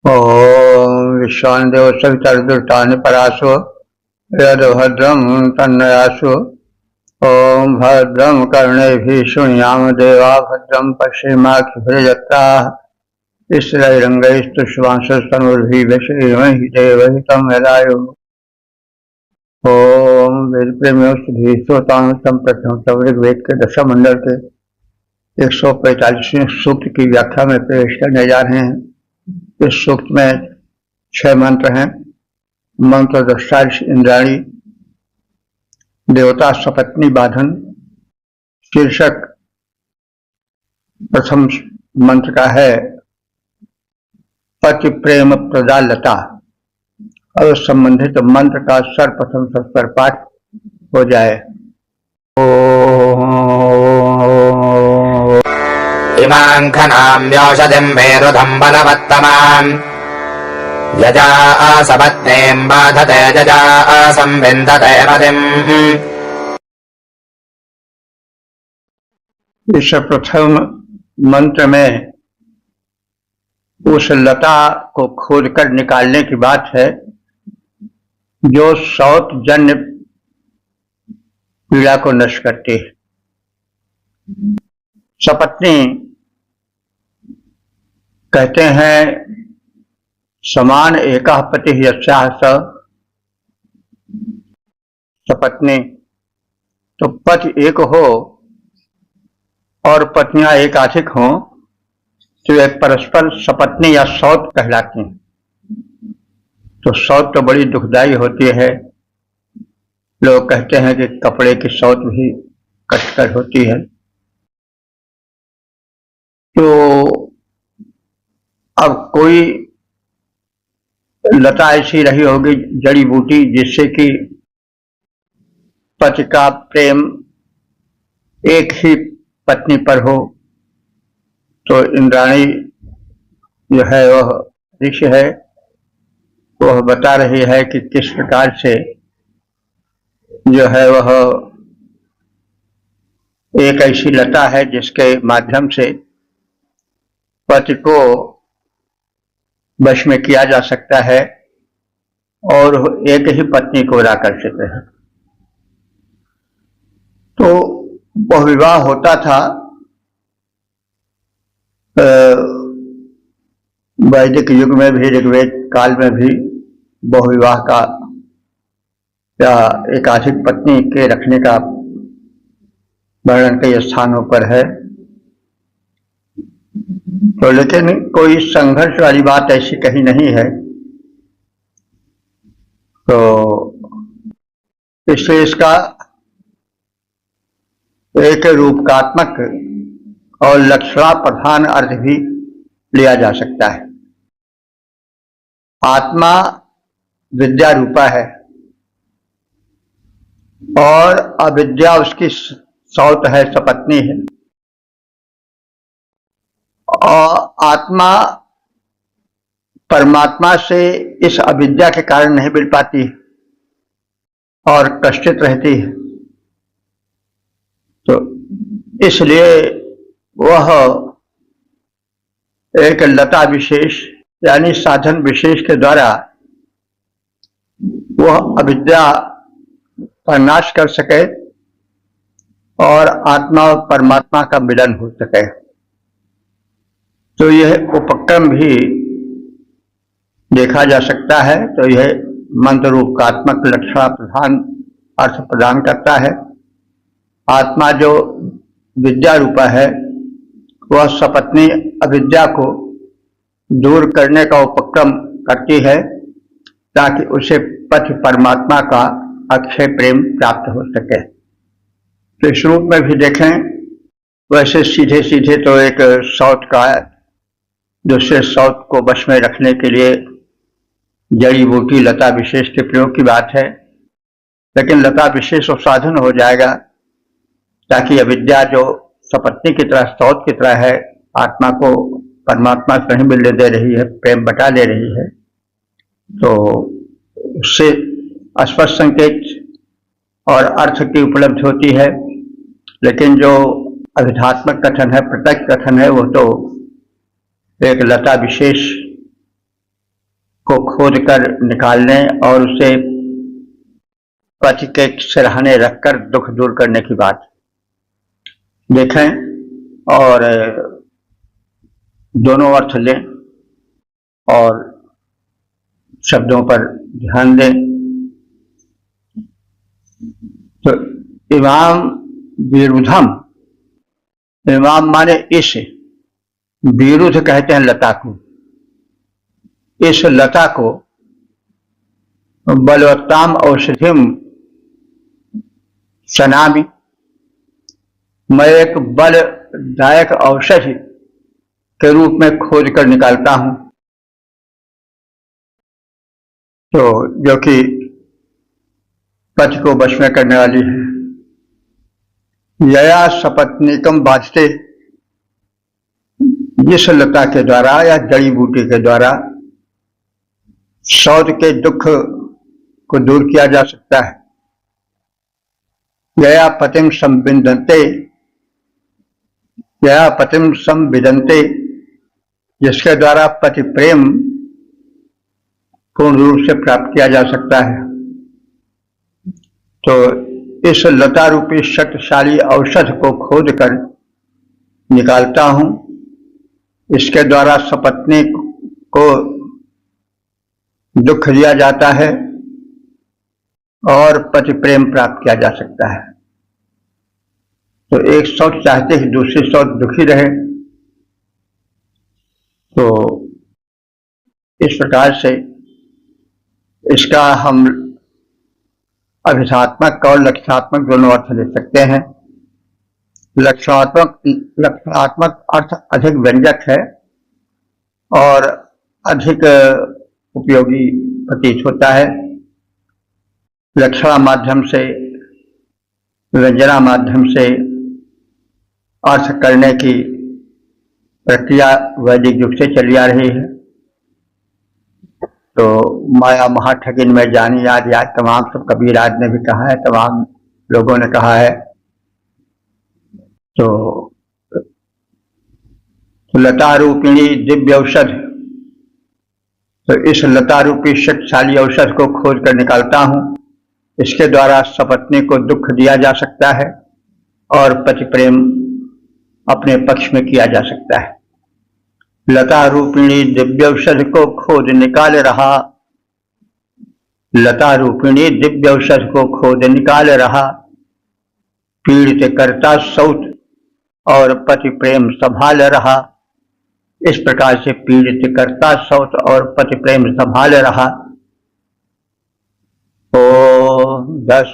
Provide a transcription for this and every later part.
ओम विश्वानदेव सवितर्दुष्टानि परासो यद्भद्रं तन्नयासो। ओम भद्रं कर्णेभिः शृणुयाम देवा भद्रं पश्येमाक्षभिर्यत्राः स्थिरैरङ्गैस्तुष्टुवांसस्तनूभिः व्यसेमहि देवहितं यदायुः। ओम वेद प्रेमियों श्रोतानुतम प्रथम ऋग्वेद के दशम मंडल के 145वें सूक्त की व्याख्या में प्रवेश करने जा रहे हैं। इस सूक्त में 6 मंत्र हैं। मंत्र दृष्टा इंद्राणी, देवता सपत्नी बाधन। शीर्षक प्रथम मंत्र का है पति प्रेम प्रदा लता। और संबंधित मंत्र का सर्वप्रथम सत्पर पाठ हो जाए। इमां खनां व्योषधिं मेरुधं बलवत्तमाम् यजा आसपत्नीं बाधते जजा आसंविन्दते मतिम्। इस प्रथम मंत्र में उस लता को खोदकर निकालने की बात है जो शौच जन्य पीड़ा को नष्ट करती है। सपत्नी कहते हैं समान एकः पति यस्याः स। सपत्नी तो पति एक हो और पत्नियां एकाधिक हों तो एक परस्पर सपत्नी या सौत कहलाती हैं। तो सौत तो बड़ी दुखदायी होती है। लोग कहते हैं कि कपड़े की सौत भी कष्टकर होती है। तो अब कोई लता ऐसी रही होगी जड़ी बूटी जिससे कि पति का प्रेम एक ही पत्नी पर हो। तो इंद्राणी जो है वह ऋषि है, वह बता रही है कि किस प्रकार से जो है वह एक ऐसी लता है जिसके माध्यम से पति को वश में किया जा सकता है और एक ही पत्नी को आकर्षित है। तो वह विवाह होता था वैदिक युग में भी, ऋग्वेद काल में भी बहुविवाह का या एकाधिक पत्नी के रखने का वर्णन कई स्थानों पर है। तो लेकिन कोई संघर्ष वाली बात ऐसी कहीं नहीं है। तो इसलिए इसका एक रूपकात्मक और लक्षणा प्रधान अर्थ भी लिया जा सकता है। आत्मा विद्या रूपा है और अविद्या उसकी सौत है, सपत्नी है। और आत्मा परमात्मा से इस अविद्या के कारण नहीं मिल पाती और कष्टित रहती है। तो इसलिए वह एक लता विशेष यानी साधन विशेष के द्वारा वह अविद्या का नाश कर सके और आत्मा और परमात्मा का मिलन हो सके। तो यह उपक्रम भी देखा जा सकता है। तो यह मंत्र रूपकात्मक लक्षणा प्रधान अर्थ प्रदान करता है। आत्मा जो विद्या रूपा है वह सपत्नी अविद्या को दूर करने का उपक्रम करती है ताकि उसे पति परमात्मा का अक्षय प्रेम प्राप्त हो सके। तो इस रूप में भी देखें वैसे सीधे सीधे तो एक सौत का दूसरे सौत को वश में रखने के लिए जड़ी बूटी लता विशेष के प्रयोग की बात है। लेकिन लता विशेष और साधन हो जाएगा ताकि अविद्या जो सपत्नी की तरह सौत की तरह है आत्मा को परमात्मा से नहीं मिलने दे रही है, प्रेम बटा ले रही है। तो उससे स्पष्ट संकेत और अर्थ की उपलब्धि होती है। लेकिन जो अभिधात्मक कथन है, प्रत्यक्ष कथन है, वो तो एक लता विशेष को खोद कर निकालने और उसे पति के सिरहाने रखकर दुख दूर करने की बात देखें और दोनों अर्थ लें और शब्दों पर ध्यान दें। तो इमाम विरुद्धम, इमाम माने इस, विरुद्ध कहते हैं लता को। इस लता को बलवत्ताम औषधिम सनामि, मैं एक बलदायक औषधि के रूप में खोज कर निकालता हूं। तो जो कि पति को वश में करने वाली है। यया सपत्नीकम बाजते, जिस लता के द्वारा या जड़ी बूटी के द्वारा शौच के दुख को दूर किया जा सकता है। यया पतिम संविदन्ते, यया पतिम संविदन्ते, जिसके द्वारा पति प्रेम पूर्ण रूप से प्राप्त किया जा सकता है। तो इस लता रूपी शक्तिशाली औषध को खोद कर निकालता हूं। इसके द्वारा सपत्नी को दुख दिया जाता है और पति प्रेम प्राप्त किया जा सकता है। तो एक शौच चाहते ही दूसरी शौच दुखी रहे। तो इस प्रकार से इसका हम अभिधात्मक और लक्षणात्मक दोनों अर्थ ले सकते हैं। लक्षणात्मक अर्थ अधिक व्यंजक है और अधिक उपयोगी प्रतीत होता है। लक्षणा माध्यम से, व्यंजना माध्यम से अर्थ करने की प्रक्रिया वैदिक युग से चली आ रही है। तो माया महाठगिन में जानी याद याद, तमाम सब कबीराज ने भी कहा है, तमाम लोगों ने कहा है। तो लता रूपिणी दिव्य औषध, तो इस लता रूपी शक्तिशाली औषध को खोज कर निकालता हूं। इसके द्वारा सपत्नी को दुख दिया जा सकता है और पति प्रेम अपने पक्ष में किया जा सकता है। लता रूपिणी दिव्य औषध को खोज निकाल रहा, लता रूपिणी दिव्य औषध को खोज निकाल रहा, पीड़ित करता सौत और पति प्रेम संभाल रहा। इस प्रकार से पीड़ित करता सौत और पति प्रेम संभाल रहा। ओ 10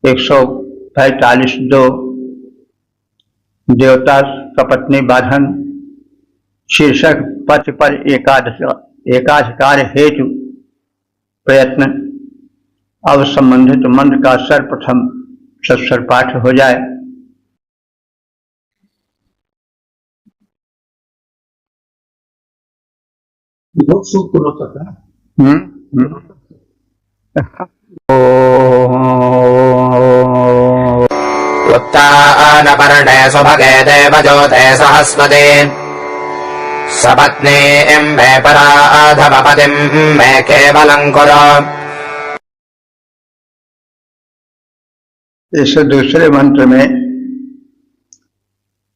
145 2 देवता सपत्नी बाधन, शीर्षक पति पर एकाधिकार हेतु प्रयत्न। अब संबंधित मंत्र का सर्वप्रथम सत्सर पाठ हो जाए। उत्तानपर्णे सुभगे देवज्योते सहस्वते, सपत्नीं मे पराधमपतिं मे केवलं कुरु। इस दूसरे मंत्र में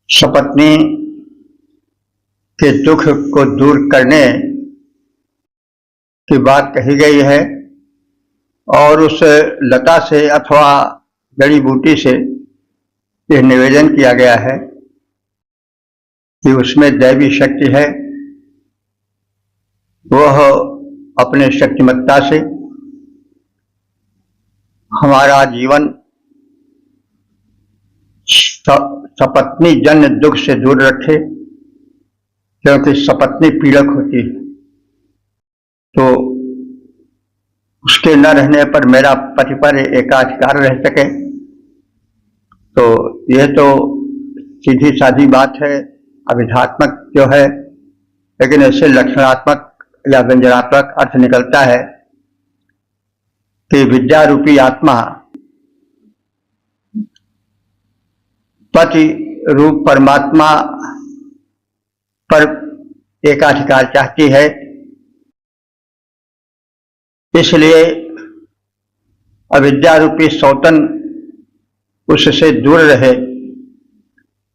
सपत्नी के दुख को दूर करने की बात कही गई है और उस लता से अथवा जड़ी बूटी से यह निवेदन किया गया है कि उसमें दैवी शक्ति है। वह अपने शक्तिमत्ता से हमारा जीवन सपत्नी जन्य दुख से दूर रखे, क्योंकि सपत्नी पीड़क होती है। तो उसके न रहने पर मेरा पति पर एकाधिकार रह सके। तो यह तो सीधी सादी बात है, अभिधात्मक जो है, लेकिन इससे लक्षणात्मक या व्यंजनात्मक अर्थ निकलता है कि विद्या रूपी आत्मा पति रूप परमात्मा पर एकाधिकार चाहती है इसलिए अविद्या रूपी सौतन उससे दूर रहे,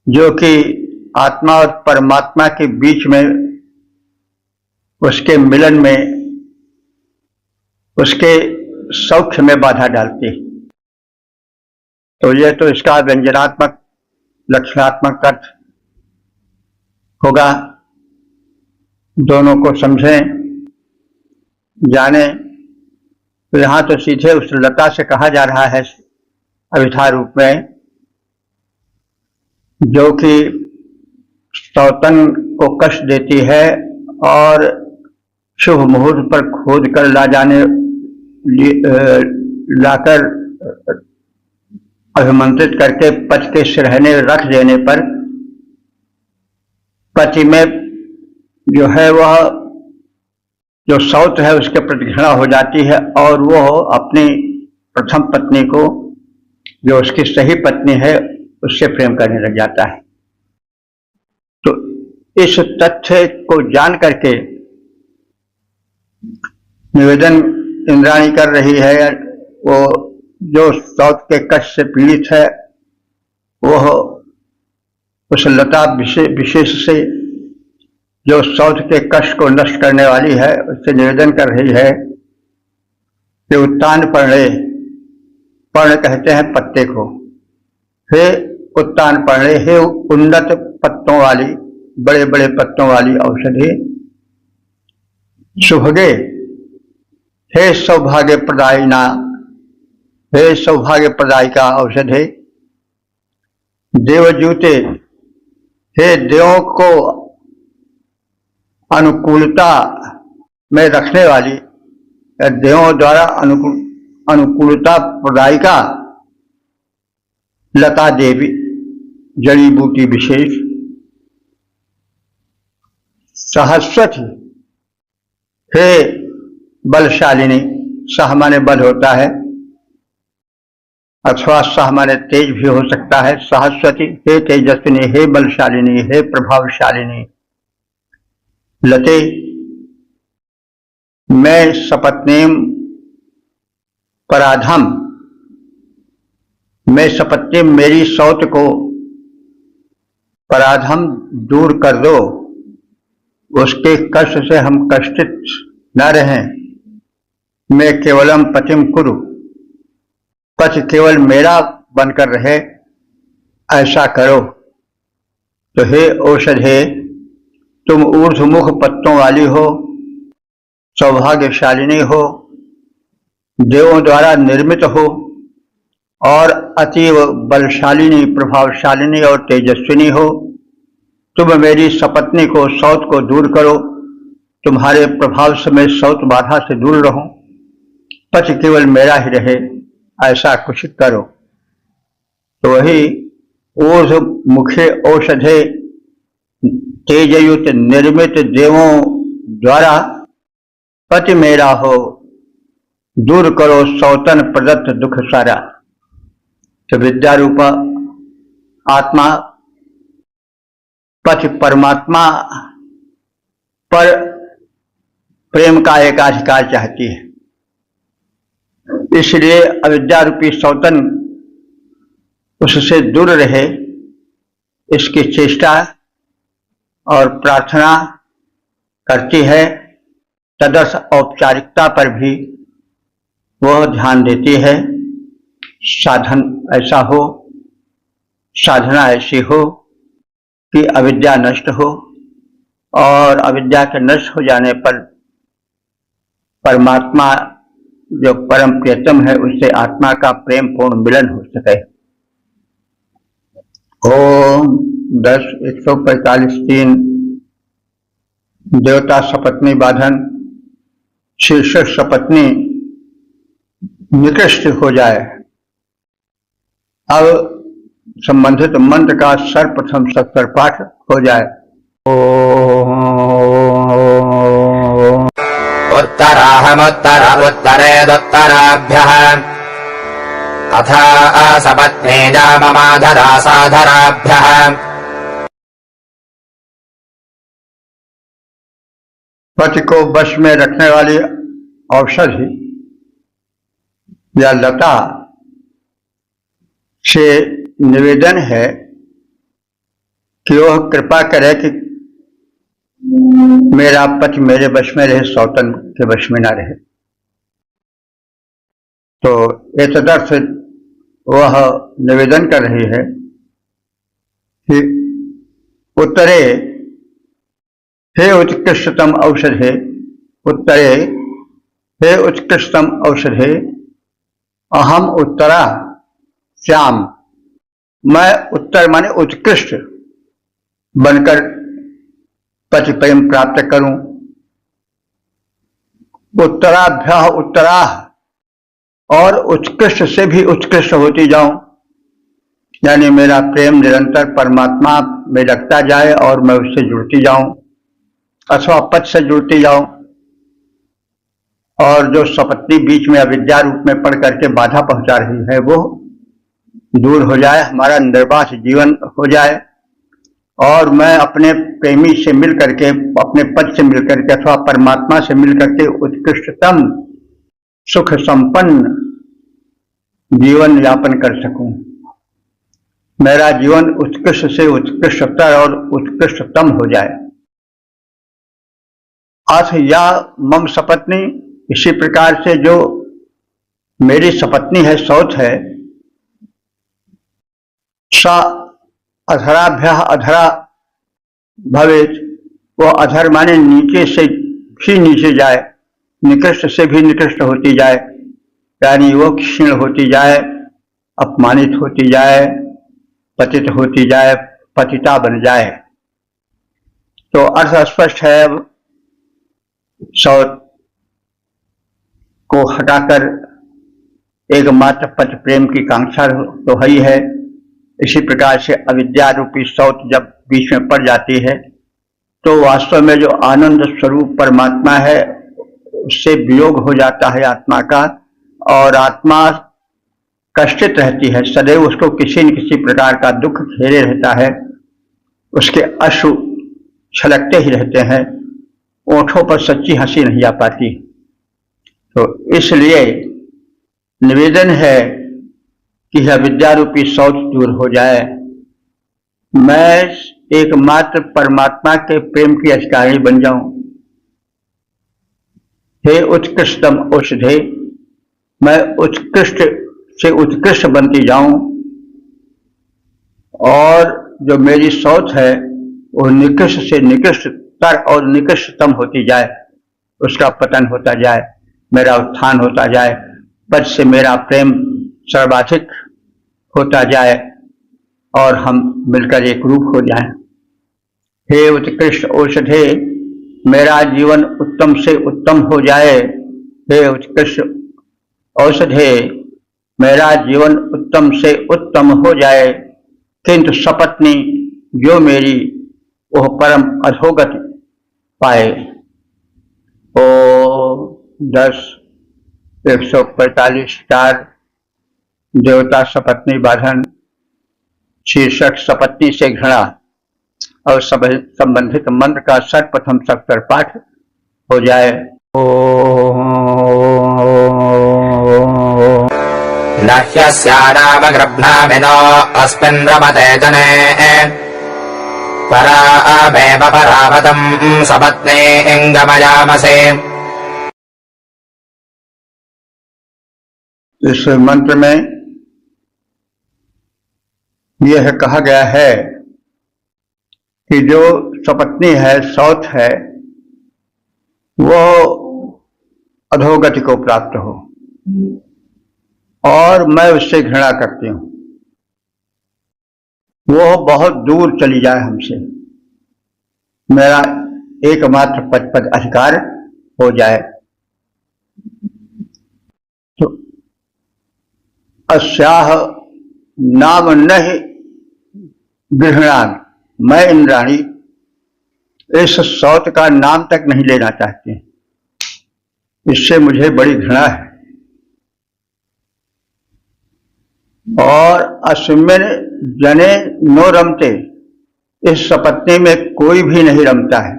जो कि आत्मा और परमात्मा के बीच में, उसके मिलन में, उसके सौख्य में बाधा डालती। तो ये तो इसका व्यंजनात्मक लक्षणात्मक अर्थ होगा। दोनों को समझें, जाने। तो यहां तो सीधे उस लता से कहा जा रहा है अविथा रूप में, जो कि सौतन को कष्ट देती है और शुभ मुहूर्त पर खोद कर लाकर अभिमंत्रित करके पति के सिरहने रख देने पर पति में जो है वह जो सौत है उसके प्रति घृणा हो जाती है और वो अपनी प्रथम पत्नी को, जो उसकी सही पत्नी है, उससे प्रेम करने लग जाता है। तो इस तथ्य को जान करके निवेदन इंद्राणी कर रही है। वो जो सौत के कष्ट से पीड़ित है, वह उस लता विशेष से जो सौत के कष्ट को नष्ट करने वाली है, उससे निवेदन कर रही है कि उत्तान पर्णे, पर्ण कहते हैं पत्ते को, हे उत्तान पर्णे, हे उन्नत पत्तों वाली, बड़े बड़े पत्तों वाली औषधि, शुभगे, हे सौभाग्य प्रदायिना, हे सौभाग्य प्रदायिका औषधि, देवजूते, हे देवों को अनुकूलता में रखने वाली, देवों द्वारा अनुकूलता प्रदायिका लता देवी, जड़ी बूटी विशेष, सहस्वती, हे बलशालिनी, सह माने बल होता है अथवा सह माने तेज भी हो सकता है। सहस्वती, हे तेजस्विनी, हे बलशालिनी, हे प्रभावशालिनी लते, मैं सपत्नीम पराधम, मैं सपत्नी मेरी सौत को पराधम दूर कर दो, उसके कष्ट से हम कष्टित न रहें। मैं केवलम पतिम कुरु, पति केवल मेरा बनकर रहे, ऐसा करो। तो हे औषधे, तुम ऊर्ध्वमुख पत्तों वाली हो, सौभाग्यशालिनी हो, देवों द्वारा निर्मित हो और अतीव बलशालिनी, प्रभावशालिनी और तेजस्विनी हो। तुम मेरी सपत्नी को, सौत को दूर करो, तुम्हारे प्रभाव से मैं सौत बाधा से दूर रहूं, पति केवल मेरा ही रहे, ऐसा कुछ करो। तो वही ऊर्ध्वमुखे औषधे तेजयुत निर्मित देवों द्वारा पति मेरा हो, दूर करो सौतन प्रदत्त दुख सारा। तो विद्या रूप आत्मा पति परमात्मा पर प्रेम का एकाधिकार चाहती है, इसलिए अविद्या रूपी सौतन उससे दूर रहे, इसकी चेष्टा और प्रार्थना करती है। तदर्थ औपचारिकता पर भी वह ध्यान देती है। साधन ऐसा हो, साधना ऐसी हो कि अविद्या नष्ट हो, और अविद्या के नष्ट हो जाने पर परमात्मा जो परम प्रियतम है, उससे आत्मा का प्रेम पूर्ण मिलन हो सके। ओम 10:145 देवता सपत्नी बाधन, शीर्षक सपत्नी निकृष्ट हो जाए। अब संबंधित मंत्र का सर्वप्रथम सत्तर पाठ हो जाए। उत्तराहमुत्तर उत्तरेदुत्तराभ्यः तथा सपत्नी जाममाधरा साधराभ्यः पति को वश में रखने वाली औषधि या लता से निवेदन है कि वह कृपा करे कि मेरा पति मेरे वश में रहे, सौतन के वश में न रहे। तो एतदर्थ वह निवेदन कर रही है कि उत्तरे हे उत्कृष्टतम औषधे, उत्तरे हे उत्कृष्टतम औषधे, अहम उत्तरा श्याम, मैं उत्तर माने उत्कृष्ट बनकर पति प्रेम प्राप्त करूं। उत्तराभ्यः उत्तराः, और उत्कृष्ट से भी उत्कृष्ट होती जाऊं, यानी मेरा प्रेम निरंतर परमात्मा में लगता जाए और मैं उससे जुड़ती जाऊं अथवा पति से जुड़ती जाऊं, और जो सपत्नी बीच में अविद्या रूप में पड़ करके बाधा पहुंचा रही है वो दूर हो जाए, हमारा निर्वास जीवन हो जाए और मैं अपने प्रेमी से मिल करके, अपने पति से मिल करके अथवा परमात्मा से मिल करके उत्कृष्टतम सुख संपन्न जीवन यापन कर सकूं। मेरा जीवन उत्कृष्ट से उत्कृष्टतर और उत्कृष्टतम हो जाए। अथ या मम सपत्नी, इसी प्रकार से जो मेरी सपत्नी है, सौत है, सा अधराभ्य अधरा भवेत, वो अधर माने नीचे से भी नीचे जाए, निकृष्ट से भी निकृष्ट होती जाए, यानी वो क्षीण होती जाए, अपमानित होती जाए, पतित होती जाए, पतिता बन जाए। तो अर्थ स्पष्ट है। अब सौत को हटाकर एकमात्र पति प्रेम की कांक्षा तो है ही है। इसी प्रकार से अविद्या रूपी सौत जब बीच में पड़ जाती है तो वास्तव में जो आनंद स्वरूप परमात्मा है उससे वियोग हो जाता है आत्मा का, और आत्मा कष्टित रहती है, सदैव उसको किसी न किसी प्रकार का दुख घेरे रहता है, उसके अश्रु छलकते ही रहते हैं, ओंठों पर सच्ची हंसी नहीं आ पाती। तो इसलिए निवेदन है कि यह विद्या रूपी शौच दूर हो जाए, मैं एकमात्र परमात्मा के प्रेम की अधिकारी बन जाऊं। हे उत्कृष्टतम औषधे, मैं उत्कृष्ट से उत्कृष्ट बनती जाऊं और जो मेरी शौच है वो निकृष्ट से निकृष्टतर और निकृष्टतम होती जाए, उसका पतन होता जाए, मेरा उत्थान होता जाए, पद से मेरा प्रेम सर्वाधिक होता जाए और हम मिलकर एक रूप हो जाएं। हे उत्कृष्ट औषधे, मेरा जीवन उत्तम से उत्तम हो जाए। हे उत्कृष्ट औषधे, मेरा जीवन उत्तम से उत्तम हो जाए, किंतु सपत्नी जो मेरी वह परम अधोगति पाए। ओ 10:145 देवता सपत्नी बाधन, शीर्षक सपत्नी से घृणा और संबंधित मंत्र का सर्वप्रथम सत्तर पाठ हो जाए। नह्यस्यानामगृह्णामिनो अस्मिन् रमते जने परामेव परावतम् सपत्नीं गमयामसे। इस मंत्र में यह कहा गया है कि जो सपत्नी है, सौत है, वो अधोगति को प्राप्त हो और मैं उससे घृणा करती हूं, वो बहुत दूर चली जाए हमसे, मेरा एकमात्र पद अधिकार हो जाए। तो अस्याह नाम नहीं गृहणान, मैं इंद्राणी इस सौत का नाम तक नहीं लेना चाहती, इससे मुझे बड़ी घृणा है। और अस्मिन जने नो रमते, इस सपत्नी में कोई भी नहीं रमता है,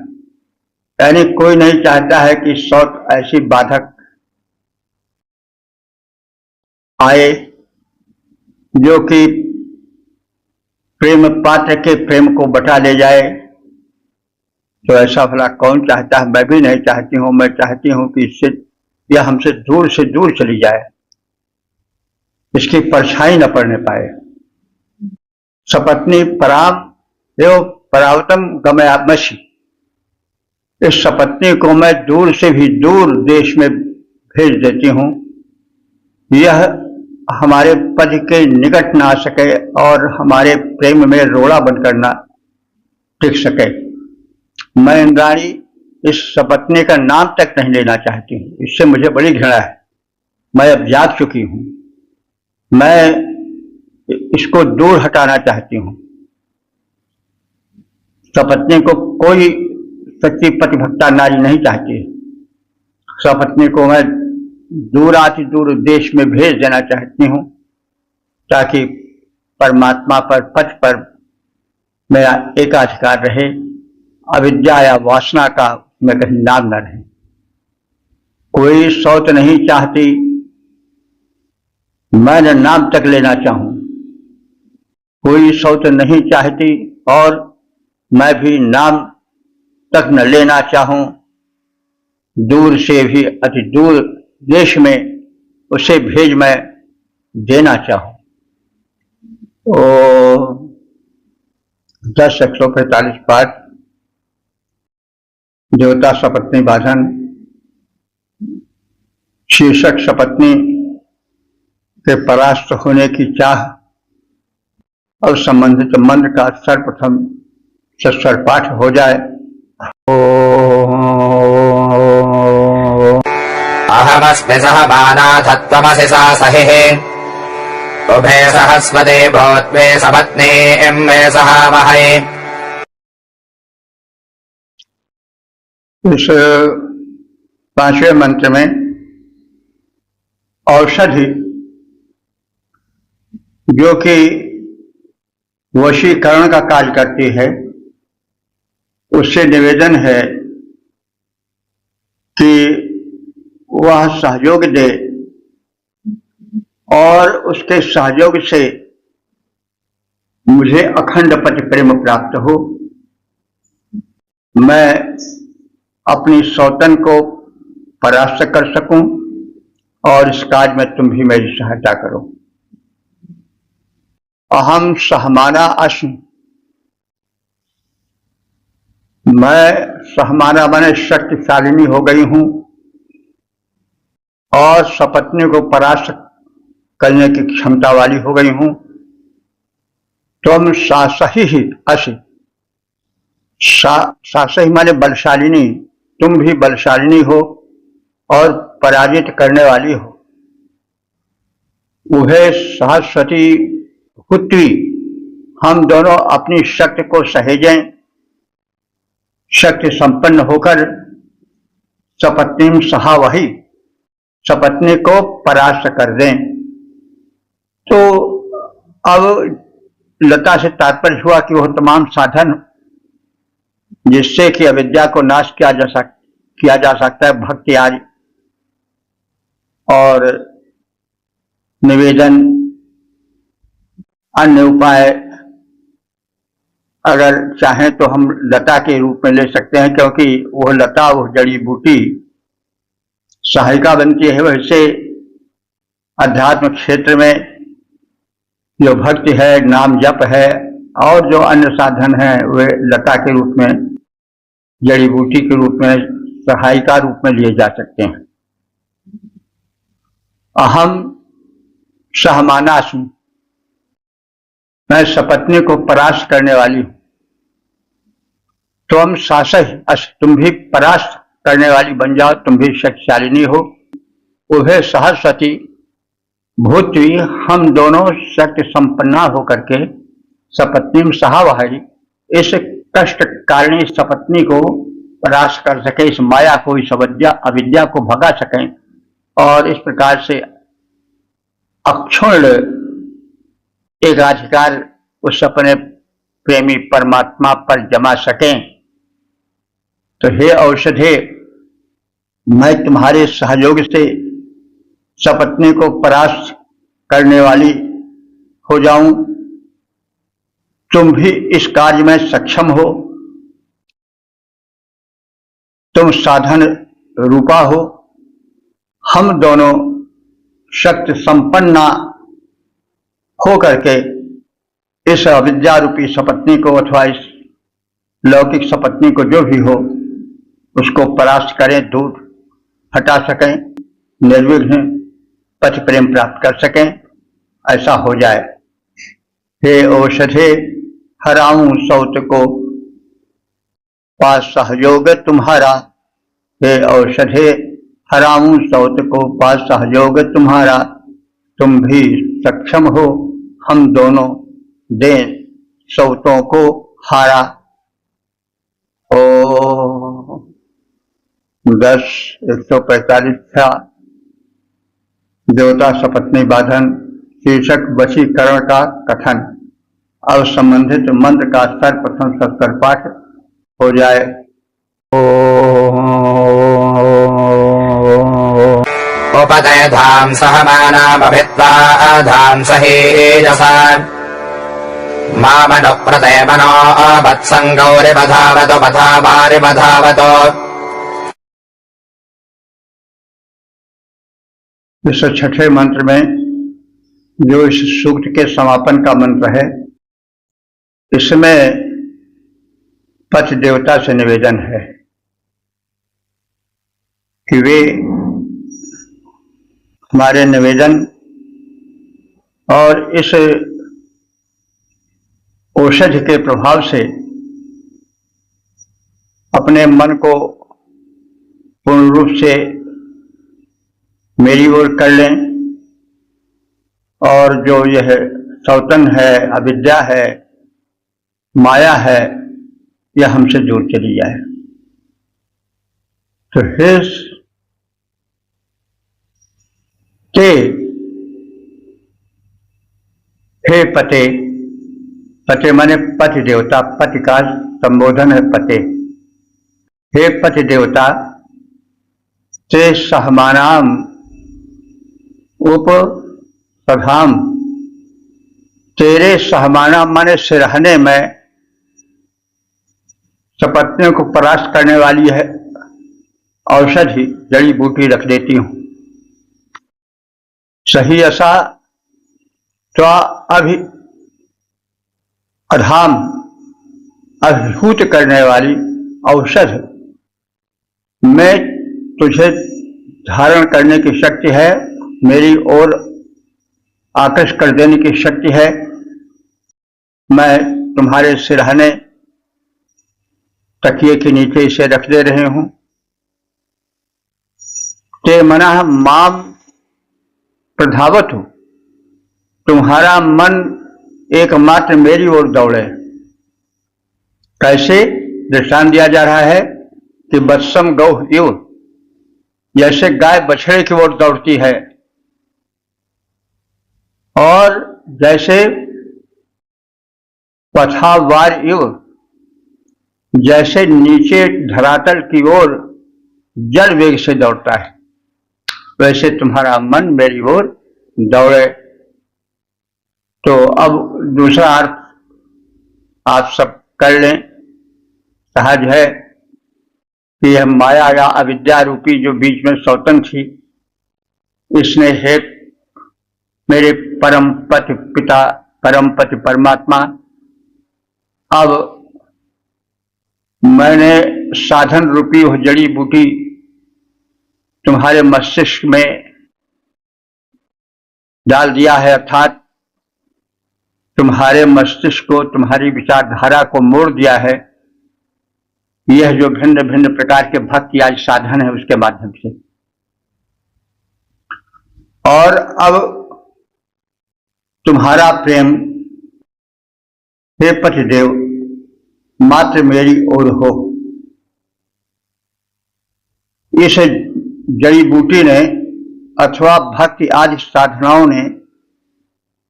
यानी कोई नहीं चाहता है कि सौत ऐसी बाधक आए, जो कि प्रेम पात्र के प्रेम को बटा ले जाए, तो ऐसा भला कौन चाहता है। मैं भी नहीं चाहती हूँ। मैं चाहती हूँ कि इससे यह हमसे दूर से दूर चली जाए, इसकी परछाई न पड़ने पाए। सपत्नी पराम एवं परावतम गमयामसि, इस सपत्नी को मैं दूर से भी दूर देश में भेज देती हूँ, यह हमारे पद के निकट ना आ सके और हमारे प्रेम में रोड़ा बनकर ना टिक सके। मैं इंद्राणी इस सपत्नी का नाम तक नहीं लेना चाहती हूँ, इससे मुझे बड़ी घृणा है। मैं अब जाग चुकी हूँ, मैं इसको दूर हटाना चाहती हूँ। सपत्नी को कोई सच्ची पतिभक्ता नारी नहीं चाहती। सपत्नी को मैं दूराति दूर देश में भेज देना चाहती हूँ, ताकि परमात्मा पर पथ पर मेरा एकाधिकार रहे, अविद्या या वासना का मैं कहीं नाम न रहे। कोई सौत नहीं चाहती, मैं न नाम तक लेना चाहूं। कोई सौत नहीं चाहती और मैं भी नाम तक न लेना चाहूं। दूर से भी अति दूर देश में उसे भेज मैं देना चाहूं। ओ 10:145 पाठ देवता सपत्नी बाधन। शीर्षक सपत्नी के परास्त होने की चाह और संबंधित मंत्र का सर्वप्रथम सस्वर पाठ हो जाए। अहमस्मि सह बानाथत्वमसि सा सहिः उभे सहस्वते भूत्वे सपत्नी मे सहावहै। इस 5वें मंत्र में औषधि जो कि वशीकरण का कार्य करती है, उससे निवेदन है कि वह सहयोग दे और उसके सहयोग से मुझे अखंड पति प्रेम प्राप्त हो। मैं अपनी सौतन को परास्त कर सकूं और इस कार्य में तुम भी मेरी सहायता करो। अहम सहमाना अस्मि, मैं सहमाना माने शक्तिशालिनी हो गई हूं और सपत्नी को परास्त करने की क्षमता वाली हो गई हूं। तुम सासही असि, सासही माने बलशालिनी, तुम भी बलशालिनी हो और पराजित करने वाली हो। उभे सहस्वती पुत्री, हम दोनों अपनी शक्ति को सहेजें, शक्ति संपन्न होकर सपत्नी सहावही, सपत्नी को परास्त कर दें। तो अब लता से तात्पर्य हुआ कि वह तमाम साधन जिससे कि अविद्या को नाश किया जा सकता है, भक्ति आदि, और निवेदन अन्य उपाय अगर चाहें तो हम लता के रूप में ले सकते हैं, क्योंकि वह लता, वह जड़ी बूटी सहायिका बनती है। वैसे अध्यात्म क्षेत्र में जो भक्ति है, नाम जप है और जो अन्य साधन हैं, वे लता के रूप में, जड़ी बूटी के रूप में, सहायिका रूप में लिए जा सकते हैं। अहम सहमानास्मि, मैं सपत्नी को परास्त करने वाली हूं। तुम सासहि अस्मि, तुम भी परास्त करने वाली बन जाओ, तुम भी शक्तिशालिनी हो। उभे सहस्वती भूत्वी, हम दोनों शक्ति संपन्ना होकर के सपत्नी सहावहै, इस कष्ट कारिणी सपत्नी को परास्त कर सके, इस माया को, इस अविद्या को भगा सकें और इस प्रकार से अक्षुण्ण एकाधिकार उस अपने प्रेमी परमात्मा पर जमा सकें। तो हे औषधे, मैं तुम्हारे सहयोग से सपत्नी को परास्त करने वाली हो जाऊं, तुम भी इस कार्य में सक्षम हो, तुम साधन रूपा हो, हम दोनों शक्ति संपन्ना हो करके इस अविद्या रूपी सपत्नी को अथवा इस लौकिक सपत्नी को जो भी हो उसको परास्त करें, दूर हटा सकें, निर्विघ्न पति प्रेम प्राप्त कर सकें, ऐसा हो जाए। हे औषधे हराऊं सौत को पास सहयोग तुम्हारा, हे औषधे हराऊं सौत को पास सहयोग तुम्हारा, तुम भी सक्षम हो, हम दोनों दें सौतों को हारा। ओ 10:145 था देवता सपत्नी बाधन शीर्षक वशीकरण का कथन। अब संबंधित मंत्र का सर्वप्रथम सत्तर पाठ हो जाए। उपदय धाम सहमानामभित्वा धाम सहेजसा मामनु प्रदय मनो वत्संगौरिवधावतो वधावारिवधावतो। इस छठे मंत्र में जो इस सूक्त के समापन का मंत्र है, इसमें पति देवता से निवेदन है कि वे हमारे निवेदन और इस औषधि के प्रभाव से अपने मन को पूर्ण रूप से मेरी ओर कर लें और जो यह सौतन है, अविद्या है, माया है, यह हमसे दूर चली जाए। तो हे पते, पते माने पति देवता, पति का संबोधन है पते। हे पति देवता, ते सहमानाम उप सधाम, तेरे सहमाना माने सिरहने में सपत्नियों को परास्त करने वाली है औषधि जड़ी बूटी रख देती हूं। सही ऐसा तो अधाम अभिभूत करने वाली औषध में तुझे धारण करने की शक्ति है, मेरी ओर आकर्ष कर देने की शक्ति है। मैं तुम्हारे सिरहने तकिए के नीचे इसे रख दे रहे हूं। ते मना माम प्रधावत हो, तुम्हारा मन एकमात्र मेरी ओर दौड़े। कैसे दृष्टांत दिया जा रहा है कि वत्सम गौ इव, जैसे गाय बछड़े की ओर दौड़ती है और जैसे पथावार इव, जैसे नीचे धरातल की ओर जल वेग से दौड़ता है, वैसे तुम्हारा मन मेरी ओर दौड़े। तो अब दूसरा अर्थ आप सब कर लें। सहज है कि यह माया या अविद्या रूपी जो बीच में सौतन थी, इसने हे मेरे परम पति पिता, परम पति परमात्मा, अब मैंने साधन रूपी वह जड़ी बूटी तुम्हारे मस्तिष्क में डाल दिया है, अर्थात तुम्हारे मस्तिष्क को, तुम्हारी विचारधारा को मोड़ दिया है। यह जो भिन्न भिन्न प्रकार के भक्ति आज साधन है उसके माध्यम से, और अब तुम्हारा प्रेम हे पतिदेव मात्र मेरी ओर हो। इस जड़ी बूटी ने अथवा भक्ति आदि साधनाओं ने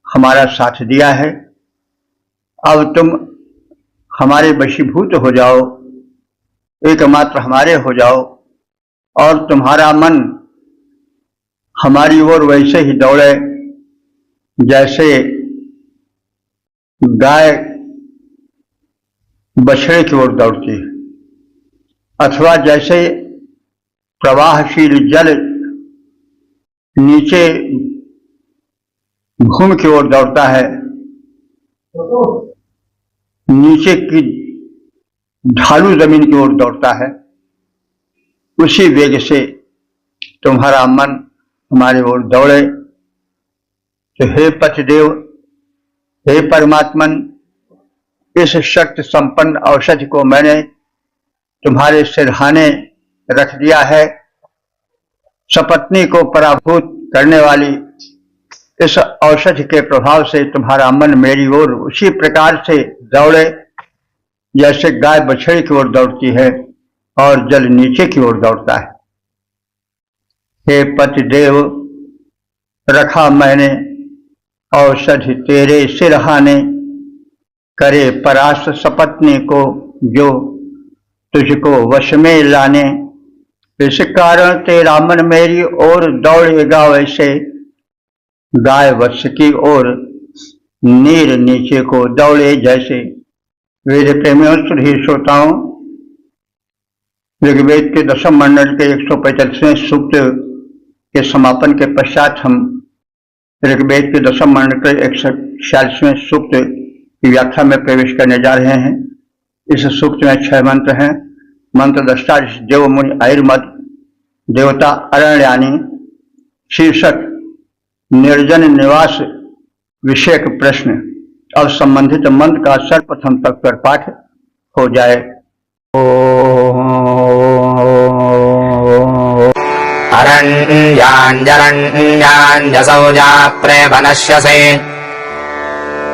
हमारा साथ दिया है। अब तुम हमारे वशीभूत हो जाओ, एकमात्र हमारे हो जाओ, और तुम्हारा मन हमारी ओर वैसे ही दौड़े जैसे गाय बछड़े की ओर दौड़ती है, अथवा जैसे प्रवाहशील जल नीचे भूमि की ओर दौड़ता है, नीचे की ढालू जमीन की ओर दौड़ता है, उसी वेग से तुम्हारा मन हमारी ओर दौड़े। तो हे पतिदेव, हे परमात्मन, इस शक्ति संपन्न औषधि को मैंने तुम्हारे सिरहाने रख दिया है। सपत्नी को पराभूत करने वाली इस औषधि के प्रभाव से तुम्हारा मन मेरी ओर उसी प्रकार से दौड़े जैसे गाय बछड़े की ओर दौड़ती है और जल नीचे की ओर दौड़ता है। हे पतिदेव, रखा मैंने औषधि तेरे सिरहाने, करे परास्त सपत्नी को जो तुझको वश में लाने। इस कारण तेरा मन मेरी ओर दौड़ेगा वैसे गाय वत्स की ओर नीर नीचे को दौड़े जैसे। वेद प्रेमियों, सुधी श्रोताओं, ऋग्वेद के दशम मंडल के 145वें सूक्त के समापन के पश्चात हम ऋग्वेद के दशम मंडल के 146वें सूक्त की व्याख्या में प्रवेश करने जा रहे हैं। इस सूक्त में 6 मंत्र हैं। मंत्र दृष्टा देव मुनि आयुर्मद देवता अरण्यानी। शीर्षक निर्जन निवास विषयक प्रश्न। अब संबंधित मंत्र का सर्वप्रथम तत्पर पाठ हो जाए। अरण्याञ्जरण्याञ्जसौजा प्रेमनश्यसे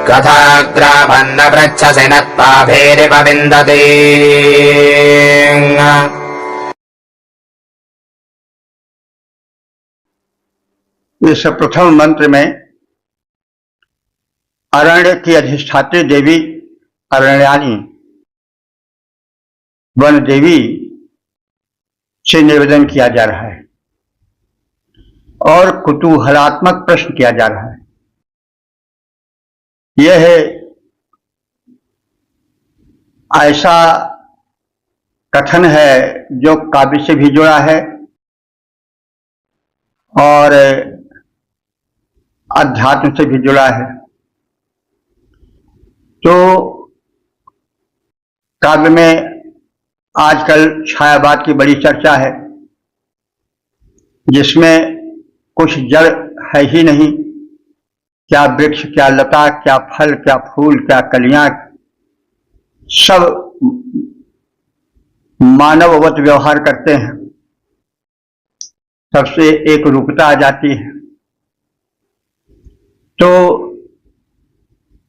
कथाग्राभन्न पृच्छसि नत्पाभेरिपविन्दते। इस प्रथम मंत्र में अरण्य की अधिष्ठात्री देवी अरण्यानी वन देवी से निवेदन किया जा रहा है और कुतूहलात्मक प्रश्न किया जा रहा है। यह ऐसा कथन है जो काव्य से भी जुड़ा है और अध्यात्म से भी जुड़ा है। तो काव्य में आजकल छायावाद की बड़ी चर्चा है, जिसमें कुछ जड़ है ही नहीं। क्या वृक्ष, क्या लता, क्या फल, क्या फूल, क्या कलियां, सब मानववत व्यवहार करते हैं। सबसे एक रूपता आ जाती है। तो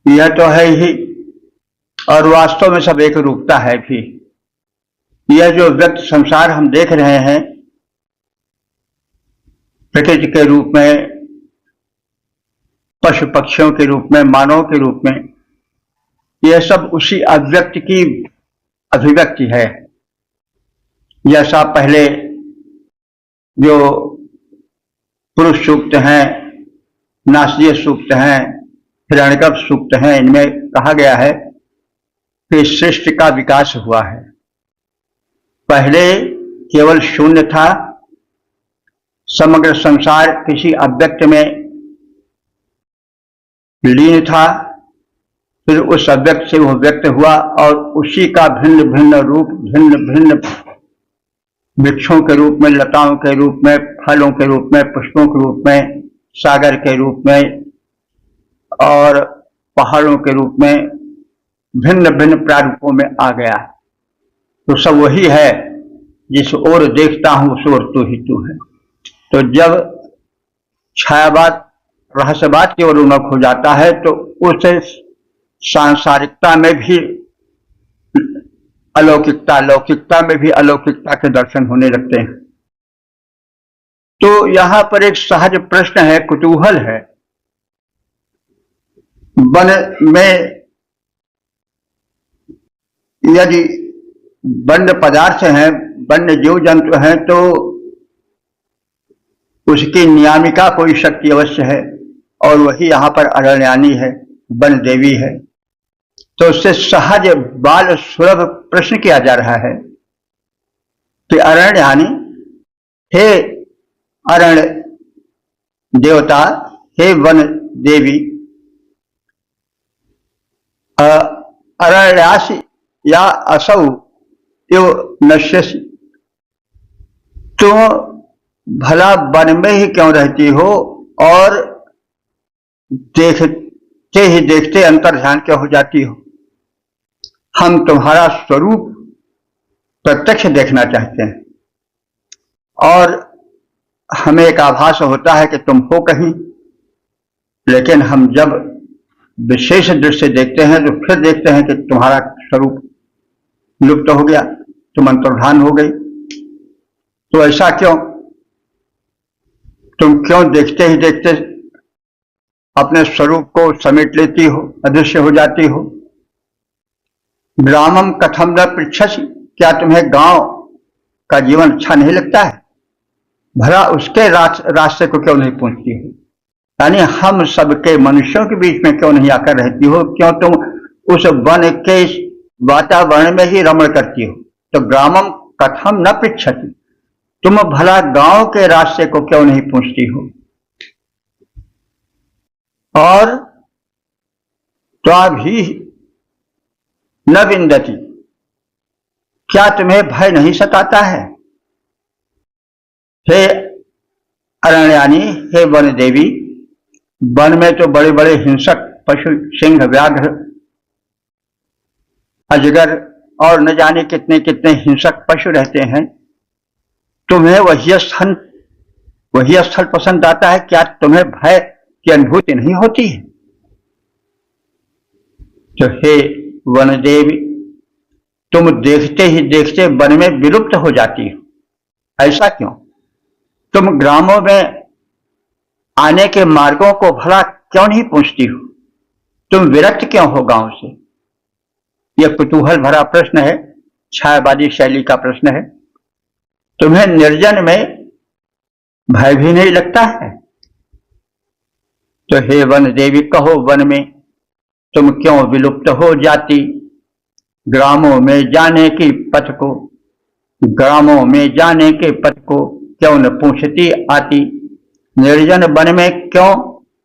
यह तो है ही, और वास्तव में सब एक रूपता है भी। यह जो व्यक्त संसार हम देख रहे हैं प्रकृति के रूप में, पशु पक्षियों के रूप में, मानव के रूप में, यह सब उसी अव्यक्त की अभिव्यक्ति है। जैसा पहले जो पुरुष सूक्त हैं, नासदीय सूक्त हैं, हिरण्यगर्भ सूक्त हैं, इनमें कहा गया है कि सृष्टि का विकास हुआ है। पहले केवल शून्य था, समग्र संसार किसी अव्यक्त में लीन था, फिर उस अव्यक्त से वह व्यक्त हुआ और उसी का भिन्न भिन्न रूप, भिन्न भिन्न वृक्षों के रूप में, लताओं के रूप में, फलों के रूप में, पुष्पों के रूप में, सागर के रूप में और पहाड़ों के रूप में भिन्न भिन्न प्रारूपों में आ गया। तो सब वही है, जिस ओर देखता हूं उस ओर तू ही तू है। तो जब छायावाद रहस्यवाद की ओर उन्मुख हो जाता है तो उस सांसारिकता में भी अलौकिकता, लौकिकता में भी अलौकिकता के दर्शन होने लगते हैं। तो यहां पर एक सहज प्रश्न है, कुतूहल है। वन में यदि वन्य पदार्थ हैं, वन्य जीव जंतु हैं, तो उसकी नियामिका कोई शक्ति अवश्य है। और वही यहाँ पर अरण्यानी है, वन देवी है। तो उससे सहज बाल सुलभ प्रश्न किया जा रहा है कि अरण्यानी, हे अरण्य देवता, हे वन देवी, अरण्यासी या असौ यो नश्यसि, तुम भला वन में ही क्यों रहती हो और देखते ही देखते अंतर्ध्यान क्यों हो जाती हो? हम तुम्हारा स्वरूप प्रत्यक्ष देखना चाहते हैं और हमें एक आभास होता है कि तुम हो कहीं, लेकिन हम जब विशेष दृष्टि से देखते हैं तो फिर देखते हैं कि तुम्हारा स्वरूप लुप्त हो गया, तुम अंतर्धान हो गई। तो ऐसा क्यों? तुम क्यों देखते ही देखते अपने स्वरूप को समेट लेती हो, अदृश्य हो जाती हो? ग्रामम कथम न पृच्छसि, क्या तुम्हें गांव का जीवन अच्छा नहीं लगता है? भला उसके रास्ते को क्यों नहीं पूछती हो? यानी हम सबके मनुष्यों के बीच में क्यों नहीं आकर रहती हो? क्यों तुम उस वन के वातावरण में ही रमण करती हो? तो ग्रामम कथम न पृच्छति, तुम भला गांव के रास्ते को क्यों नहीं पूछती हो? और त्वाभि न विंदति, क्या तुम्हें भय नहीं सताता है? हे अरण्यानी, हे वन देवी, वन में तो बड़े बड़े हिंसक पशु, सिंह, व्याघ्र, अजगर और न जाने कितने कितने हिंसक पशु रहते हैं। तुम्हें वही स्थल पसंद आता है? क्या तुम्हें भय की अनुभूति नहीं होती है? तो हे वन देवी, तुम देखते ही देखते वन में विलुप्त हो जाती हो, ऐसा क्यों? तुम ग्रामों में आने के मार्गों को भला क्यों नहीं पूछती हो? तुम विरक्त क्यों हो गांव से? यह कुतूहल भरा प्रश्न है, छायावादी शैली का प्रश्न है। तुम्हें निर्जन में भय भी नहीं लगता है? तो हे वन देवी, कहो वन में तुम क्यों विलुप्त हो जाती? ग्रामों में जाने की पथ को, ग्रामों में जाने के पथ को क्यों न पूछती आती? निर्जन वन में क्यों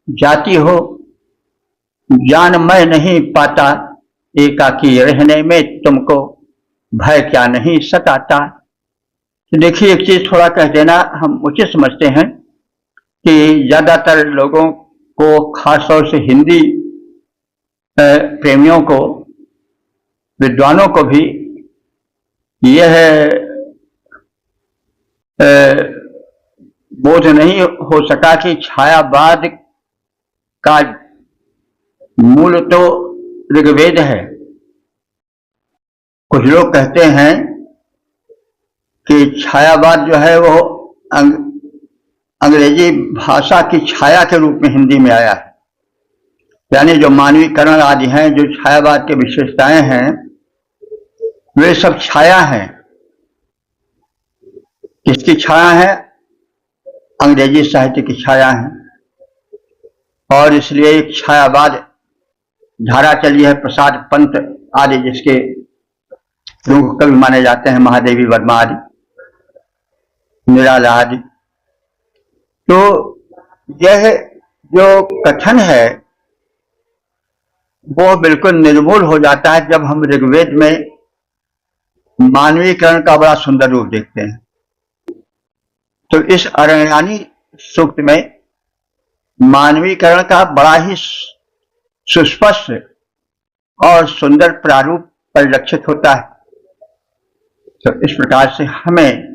जाती हो? जान मैं नहीं पाता, एकाकी रहने में तुमको भय क्या नहीं सताता? तो देखिए, एक चीज थोड़ा कह देना हम उचित समझते हैं कि ज्यादातर लोगों को, खासतौर से हिंदी प्रेमियों को, विद्वानों को भी यह बोध नहीं हो सका कि छायावाद का मूल तो ऋग्वेद है। कुछ लोग कहते हैं कि छायावाद जो है वो अंग्रेजी भाषा की छाया के रूप में हिंदी में आया है। यानी जो मानवीकरण आदि हैं, जो छायावाद की विशेषताएं हैं, वे सब छाया हैं। किसकी छाया है? अंग्रेजी साहित्य की छाया है। और इसलिए एक छायावाद धारा चली है, प्रसाद पंत आदि, जिसके प्रमुख कवि माने जाते हैं, महादेवी वर्मा आदि, निराला आदि। तो यह जो कथन है वो बिल्कुल निर्मूल हो जाता है जब हम ऋग्वेद में मानवीकरण का बड़ा सुंदर रूप देखते हैं। तो इस अरण्यानी सूक्त में मानवीकरण का बड़ा ही सुस्पष्ट और सुंदर प्रारूप परिलक्षित होता है। तो इस प्रकार से हमें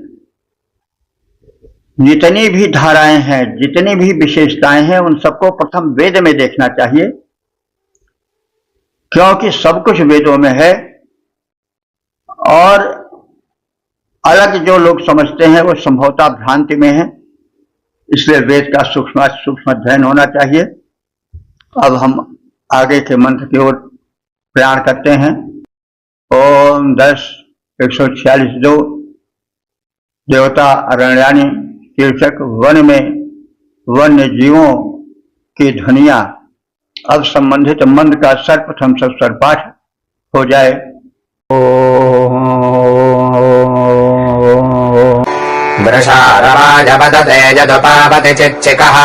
जितनी भी धाराएं हैं, जितनी भी विशेषताएं हैं, उन सबको प्रथम वेद में देखना चाहिए, क्योंकि सब कुछ वेदों में है। और अलग जो लोग समझते हैं वो संभवतः भ्रांति में है, इसलिए वेद का सूक्ष्म अध्ययन होना चाहिए। अब हम आगे के मंत्र की ओर प्रयाण करते हैं। ओम 10:146 देवता अरण्यानी शीर्षक वन में वन्य जीवों की ध्वनियां अब संबंधित मंत्र का सर्वप्रथम स्वर पाठ हो जाए। वृषारवाजपदते यदुपापति चिच्चिकः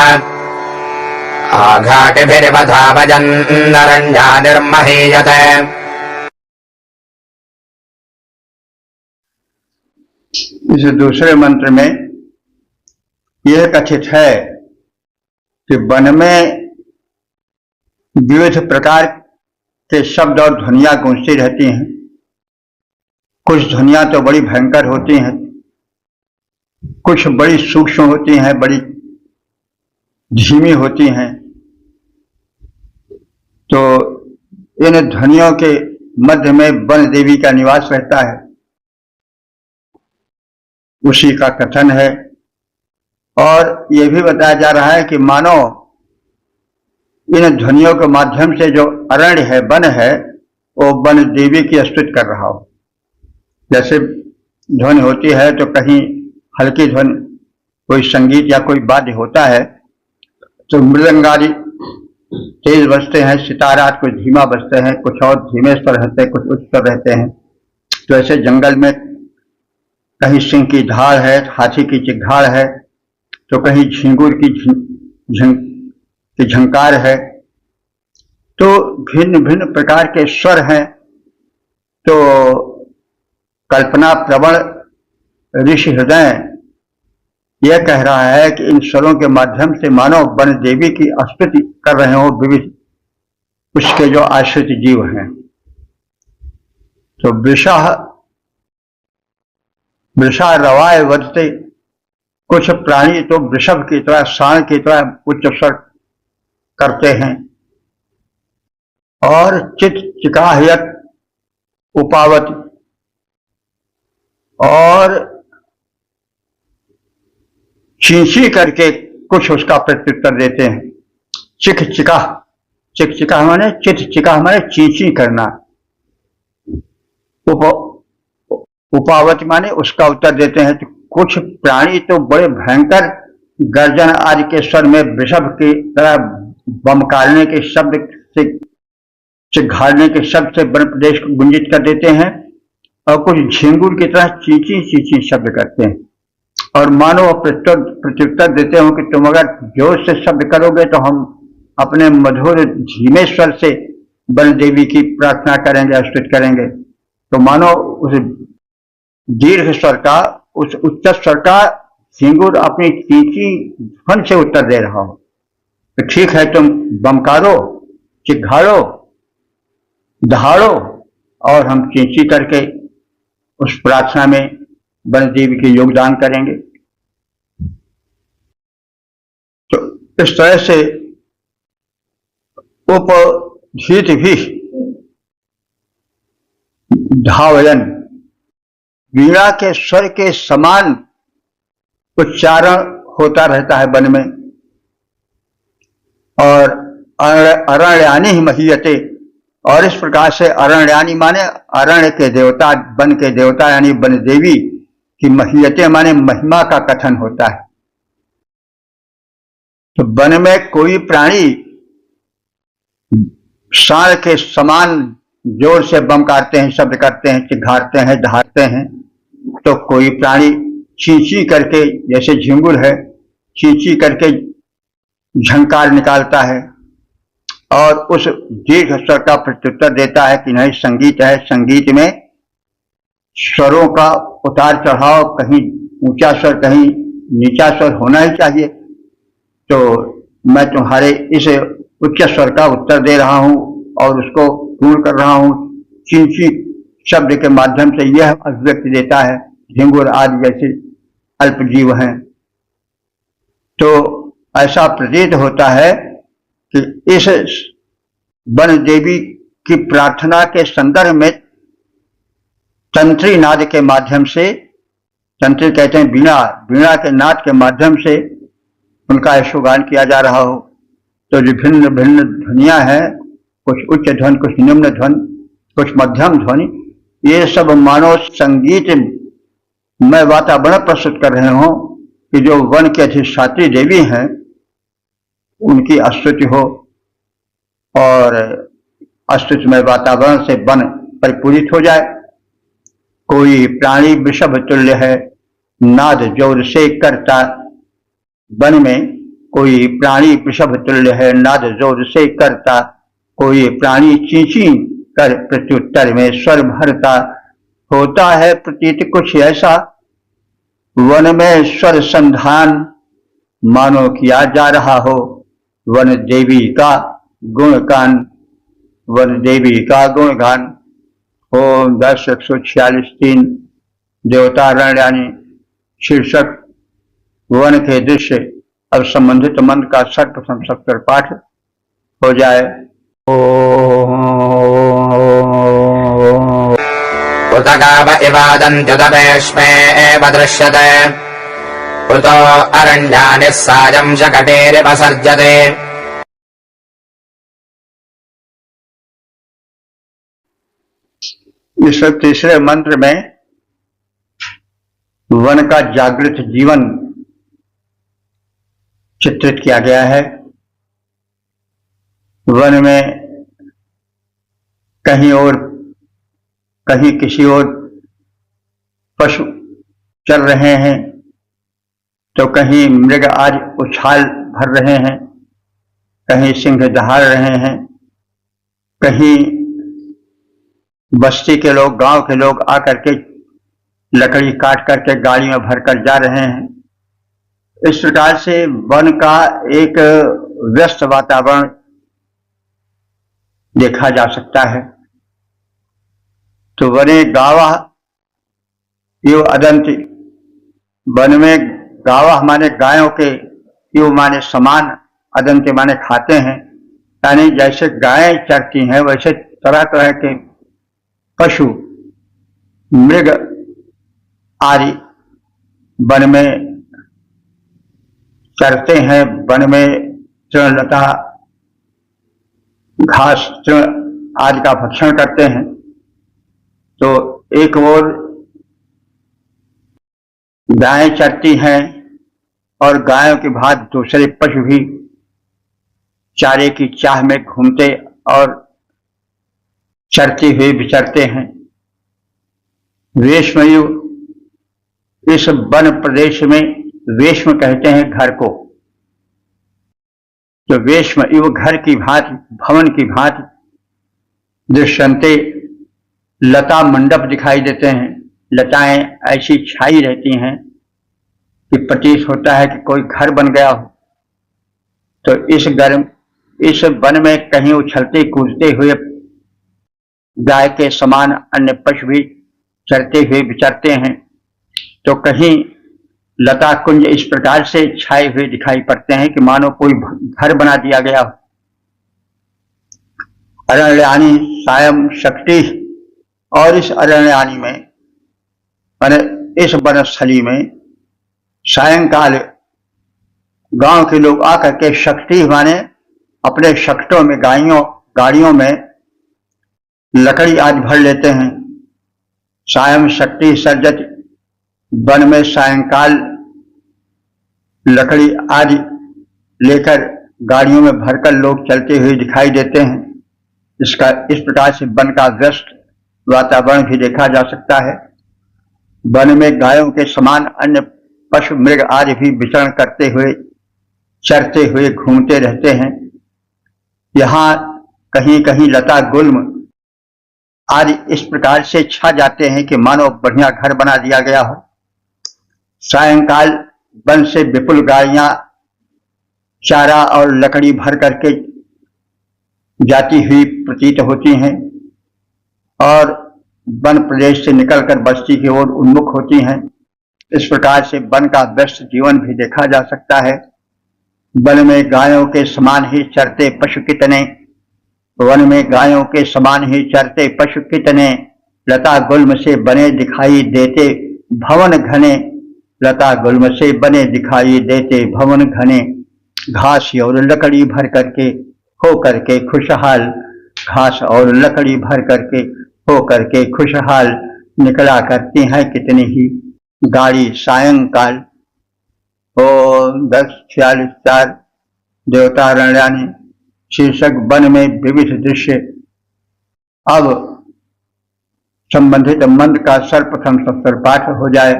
आघाटिभिर्वधावजन्नरञ्जानिर्महीयते। इस दूसरे मंत्र में यह कथित है कि वन में विविध प्रकार के शब्द और ध्वनियां गूंजती रहती हैं। कुछ ध्वनियां तो बड़ी भयंकर होती हैं, कुछ बड़ी सूक्ष्म होती हैं, बड़ी धीमी होती हैं। तो इन ध्वनियों के मध्य में वन देवी का निवास रहता है, उसी का कथन है। और यह भी बताया जा रहा है कि मानो इन ध्वनियों के माध्यम से जो अरण्य है, वन है, वो वन देवी की स्तुति कर रहा हो। जैसे ध्वनि होती है तो कहीं हल्की ध्वनि, कोई संगीत या कोई वाद्य होता है तो मृदंगादि तेज बजते हैं, सितारा कुछ धीमा बजते हैं, कुछ और धीमे स्वर रहते हैं, कुछ उच्च स्वर रहते हैं। तो ऐसे जंगल में कहीं सिंह की धाड़ है, हाथी की चिघाड़ है, तो कहीं झिंगुर की झंकार है। तो भिन्न भिन्न प्रकार के स्वर हैं। तो कल्पना प्रवण ऋषि हृदय यह कह रहा है कि इन स्वरों के माध्यम से मानव वन देवी की स्तुति कर रहे हो, विविध उसके जो आश्रित जीव हैं। तो वृषा रवाय वदते, कुछ प्राणी तो वृषभ की तरह, सांड की तरह उच्च स्वर करते हैं। और चित चिकाहयत उपावत, और चींची करके कुछ उसका प्रत्युत्तर देते हैं। चिक चिका माने चित चिका माने चींची करना, उपावत माने उसका उत्तर देते हैं। तो कुछ प्राणी तो बड़े भयंकर गर्जन आदि के स्वर में वृषभ की तरह बमकारने के शब्द से, चिघाड़ने के शब्द से वन प्रदेश को गुंजित कर देते हैं, और कुछ झिंगुर की तरह चींची चींची शब्द करते हैं। और मानो प्रत्युत्तर देते हो कि तुम अगर जोर से शब्द करोगे तो हम अपने मधुर धीमे स्वर से वन देवी की प्रार्थना करेंगे, स्तुति करेंगे। तो मानो उस दीर्घ स्वर का, उस उच्च स्वर का झिंगुर अपनी चींची ध्वनि से उत्तर दे रहा हो। तो ठीक है, तुम बमकारो, चिघाड़ो, दहाड़ो, और हम चींची करके उस प्रार्थना में वन देवी के योगदान करेंगे। तो इस तरह से उपधीत भी धावयन, वीणा के स्वर के समान उच्चारण होता रहता है वन में। और अरण्यानि ही महीयते, और इस प्रकार से अरण्यानि माने अरण्य के देवता, वन के देवता यानी वन देवी की महीयते माने महिमा का कथन होता है। तो वन में कोई प्राणी सांड के समान जोर से बमकारते हैं, शब्द करते हैं, चिघाड़ते हैं, दहाड़ते हैं। तो कोई प्राणी चींची करके, जैसे झिंगुर है, चींची करके झंकार निकालता है और उस दीर्घ स्वर का प्रत्युत्तर देता है कि नहीं, संगीत है, संगीत में स्वरों का उतार चढ़ाव, कहीं ऊंचा स्वर कहीं नीचा स्वर होना ही चाहिए। तो मैं तुम्हारे इस उच्च स्वर का उत्तर दे रहा हूं और उसको पूर्ण कर रहा हूं। चींची शब्द के माध्यम से यह अभिव्यक्ति देता है। झिंगुर आदि जैसे अल्प जीव हैं। तो ऐसा प्रतीत होता है कि इस वन देवी की प्रार्थना के संदर्भ में तंत्री नाद के माध्यम से, तंत्री कहते हैं वीणा, वीणा के नाद के माध्यम से उनका यशोगान किया जा रहा हो। तो विभिन्न भिन्न ध्वनियां हैं, कुछ उच्च ध्वनि, कुछ निम्न ध्वनि, कुछ मध्यम ध्वनि। ये सब मानव संगीत में वातावरण प्रस्तुत कर रहे हों कि जो वन की अधिष्ठात्री देवी हैं उनकी स्तुति हो और स्तुतिमय वातावरण से वन परिपूरित हो जाए। कोई प्राणी वृषभ तुल्य है, नाद जोर से करता। वन में कोई प्राणी वृषभ तुल्य है, नाद जोर से करता। कोई प्राणी चींची कर प्रत्युत्तर में स्वर भरता। होता है प्रतीत कुछ ऐसा, वन में स्वर संधान मानो किया जा रहा हो वन देवी का गुणगान, वन देवी का गुणगान। ओम 10:146 देवता रणयानी शीर्षक वन के दृश्य। अब संबंधित मंत्र का सर्वप्रथम सप्तर पाठ हो जाए। उतगाव इवादन्त्युतवेश्मे एव दृश्यते उतो अरण्यानिः सायं शकटेरिवसर्जते। इस तीसरे मंत्र में वन का जागृत जीवन चित्रित किया गया है। वन में कहीं और कहीं किसी और पशु चल रहे हैं, तो कहीं मृग आज उछाल भर रहे हैं, कहीं सिंह दहाड़ रहे हैं, कहीं बस्ती के लोग, गांव के लोग आकर के लकड़ी काट करके गाड़ी में भरकर जा रहे हैं। इस प्रकार से वन का एक व्यस्त वातावरण देखा जा सकता है। तो वने गावा यो अदंती, वन में गावा माने गायों के, यो माने समान, अदंती माने खाते हैं। यानी जैसे गायें चरती हैं वैसे तरह तरह के पशु मृग आदि वन में चरते हैं। वन में तृणलता घास तृण आदि का भक्षण करते हैं। तो एक ओर गायें चरती हैं और गायों के बाद दूसरे पशु भी चारे की चाह में घूमते और चरते हुए विचरते हैं। वेश्मयु, इस वन प्रदेश में वेश्म कहते हैं घर को। तो वेश्म इव घर की भांति, भवन की भांति दृश्यन्ते, लता मंडप दिखाई देते हैं। लताएं ऐसी छाई रहती हैं कि प्रतीत होता है कि कोई घर बन गया हो। तो इस वन में कहीं उछलते कूदते हुए गाय के समान अन्य पशु भी चरते हुए विचरते हैं। तो कहीं लता कुंज इस प्रकार से छाए हुए दिखाई पड़ते हैं कि मानो कोई घर बना दिया गया हो। अरण्यानी सायं शक्ति, और इस अरण्यानी में माने इस वनस्थली में सायंकाल गांव के लोग आकर के शक्ति माने अपने शक्टों में गाड़ियों में लकड़ी आदि भर लेते हैं। सायं शक्ति सर्जत, वन में सायंकाल लकड़ी आदि लेकर गाड़ियों में भरकर लोग चलते हुए दिखाई देते हैं। इस प्रकार से वन का व्यस्त वातावरण भी देखा जा सकता है। वन में गायों के समान अन्य पशु मृग आदि भी विचरण करते हुए, चरते हुए घूमते रहते हैं। यहाँ कहीं कहीं लता गुल्म आदि इस प्रकार से छा जाते हैं कि मानो बढ़िया घर बना दिया गया हो। सायंकाल वन से विपुल गाड़ियां चारा और लकड़ी भर करके जाती हुई प्रतीत होती हैं और वन प्रदेश से निकलकर बस्ती की ओर उन्मुख होती हैं। इस प्रकार से वन का व्यस्त जीवन भी देखा जा सकता है। वन में गायों के समान ही चरते पशु कितने, वन में गायों के समान ही चरते पशु कितने, लता गुल्म से बने दिखाई देते भवन घने, लता गुल्म से बने दिखाई देते भवन घने। घास और लकड़ी भर करके हो करके खुशहाल, घास और लकड़ी भर करके हो करके खुशहाल निकला करती हैं कितनी ही गाड़ी सायंकाल। 10:46 देवता अरण्यानी शीर्षक वन में विविध दृश्य। अब संबंधित मंत्र का सर्वप्रथम सत्तर पाठ हो जाए।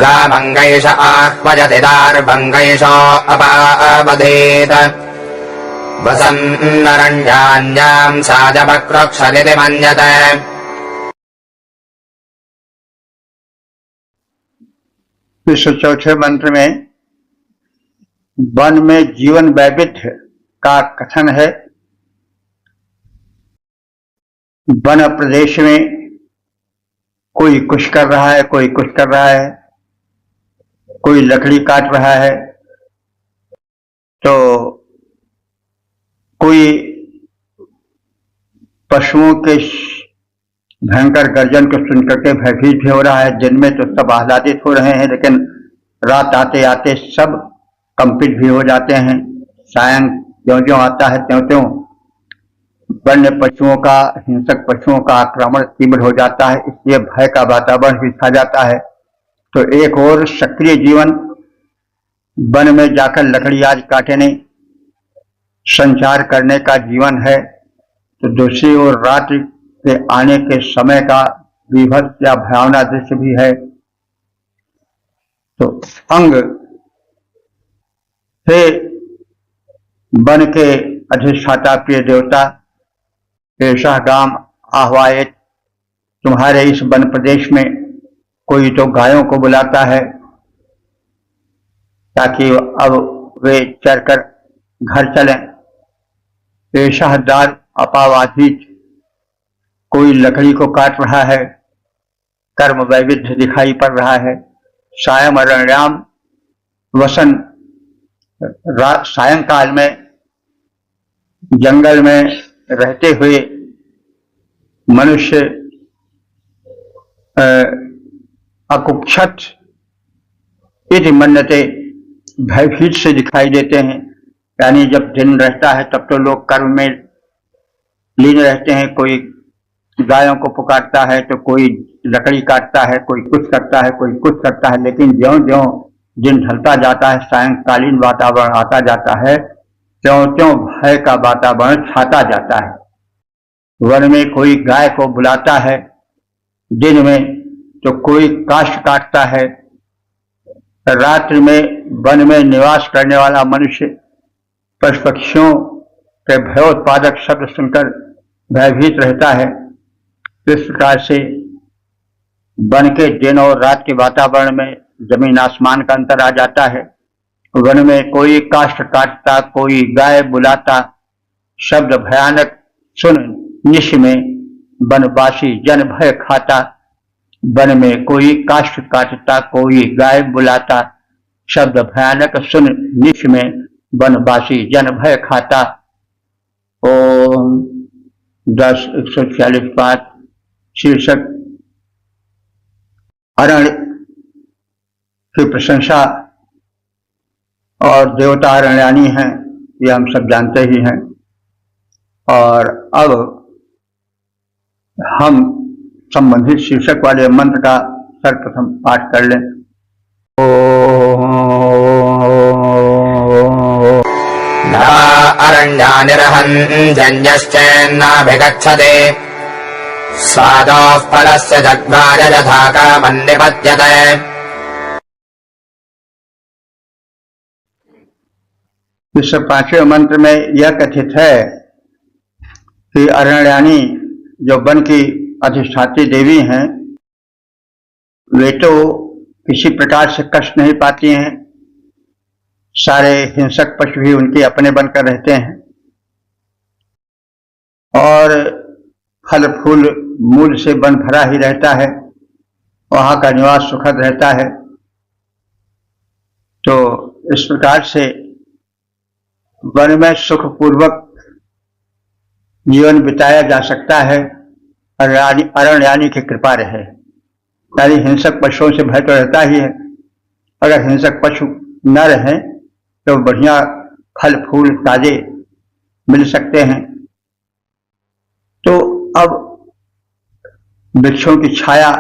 गामङ्गैष आह्वयतिदार्भङ्गैषो अपावधेत वसन्नरण्यान्याम् साजवक्रोक्षलिति मन्यते। विश्व चौथे मंत्र में वन में जीवन वैविध्य का कथन है। वन प्रदेश में कोई कुछ कर रहा है, कोई कुछ कर रहा है, कोई लकड़ी काट रहा है, तो कोई पशुओं के भयंकर गर्जन को सुनकर के भयभीत भी हो रहा है। दिन में तो सब आह्लादित हो रहे हैं, लेकिन रात आते आते सब कंपित भी हो जाते हैं। सायं ज्यों ज्यों आता है त्यों त्यों वन्य पशुओं का, हिंसक पशुओं का आक्रमण तीव्र हो जाता है, इसलिए भय का वातावरण भी छा जाता है। तो एक और सक्रिय जीवन वन में जाकर लकड़ी आदि काटने संचार करने का जीवन है, तो दूसरी ओर रात्रि के आने के समय का विभत्स या भयावना दृश्य भी है। तो अंग हे वन के अधिष्ठाता प्रिय देवता, ऐसा गाम आह्वायत, तुम्हारे इस वन प्रदेश में कोई तो गायों को बुलाता है ताकि अब वे चरकर घर चलें। ऐसा दार अपावाधित, कोई लकड़ी को काट रहा है, कर्म वैविध्य दिखाई पड़ रहा है। सायं अरण्याम वसन, सायंकाल में जंगल में रहते हुए मनुष्य अकुक्षत इति मन्यते, भयभीत से दिखाई देते हैं। यानी जब दिन रहता है तब तो लोग कर्म में लीन रहते हैं, कोई गायों को पुकारता है तो कोई लकड़ी काटता है, कोई कुछ करता है, कोई कुछ करता है। लेकिन ज्यों ज्यों दिन ढलता जाता है, सायंकालीन वातावरण आता जाता है, त्यों त्यों भय का वातावरण छाता जाता है। वन में कोई गाय को बुलाता है दिन में, तो कोई काष्ठ काटता है। रात्रि में वन में निवास करने वाला मनुष्य पशु पक्षियों के भयोत्पादक शब्द सुनकर भयभीत रहता है। इस प्रकार से वन के दिन और रात के वातावरण में जमीन आसमान का अंतर आ जाता है। वन में कोई काष्ठ काटता, कोई गाय बुलाता, शब्द भयानक सुन निश में वनवासी जन भय खाता। वन में कोई काष्ठ काटता, कोई गाय बुलाता, शब्द भयानक सुन निश में वनवासी जन भय खाता। ओम 10:146 पाठ। शीर्षक अरण्य की प्रशंसा और देवता अरण्यानी हैं, ये हम सब जानते ही हैं। और अब हम संबंधित शीर्षक वाले मंत्र का सर्वप्रथम पाठ कर लें। अरण्यानिर्हन् जन्यश्चेन्नाभिगच्छते स्वादोः फलस्य जग्माय यथा कामन्निपत्यते। इस पांचवें मंत्र में यह कथित है कि अरण्यानी जो वन की अधिष्ठात्री देवी हैं, वे तो किसी प्रकार से कष्ट नहीं पाती हैं। सारे हिंसक पशु भी उनके अपने बनकर रहते हैं और फल फूल मूल से वन भरा ही रहता है, वहां का निवास सुखद रहता है। तो इस प्रकार से वन में सुखपूर्वक जीवन बिताया जा सकता है, अरण्यानी की कृपा रहे। यानी हिंसक पशुओं से भय तो रहता ही है, अगर हिंसक पशु न रहे तो बढ़िया फल फूल ताजे मिल सकते हैं। तो अब वृक्षों की छाया,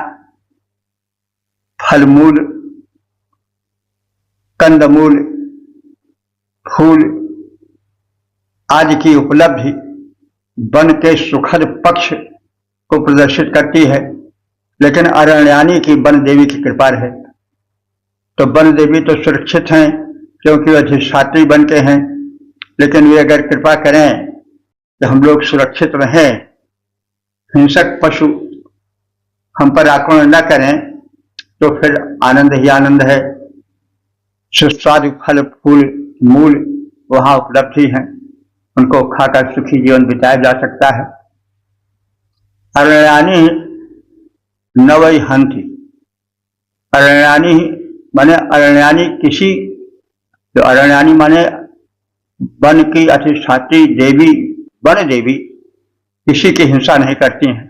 फल मूल कंदमूल, फूल आदि की उपलब्धि वन के सुखद पक्ष को प्रदर्शित करती है, लेकिन अरण्यानी की वन देवी की कृपा है। तो वन देवी तो सुरक्षित हैं क्योंकि वे अधिष्ठात्री वन के हैं, लेकिन वे अगर कृपा करें कि हम लोग सुरक्षित रहें, हिंसक पशु हम पर आक्रमण न करें, तो फिर आनंद ही आनंद है। सुस्वादु फल फूल मूल वहां उपलब्धि है, उनको खाकर सुखी जीवन बिताया जा सकता है। अरण्यानी नवई हंति, अरण्यानी माने अरण्यानी किसी, जो अरण्यानी माने वन की अधिष्ठात्री देवी, वन देवी किसी की हिंसा नहीं करती हैं,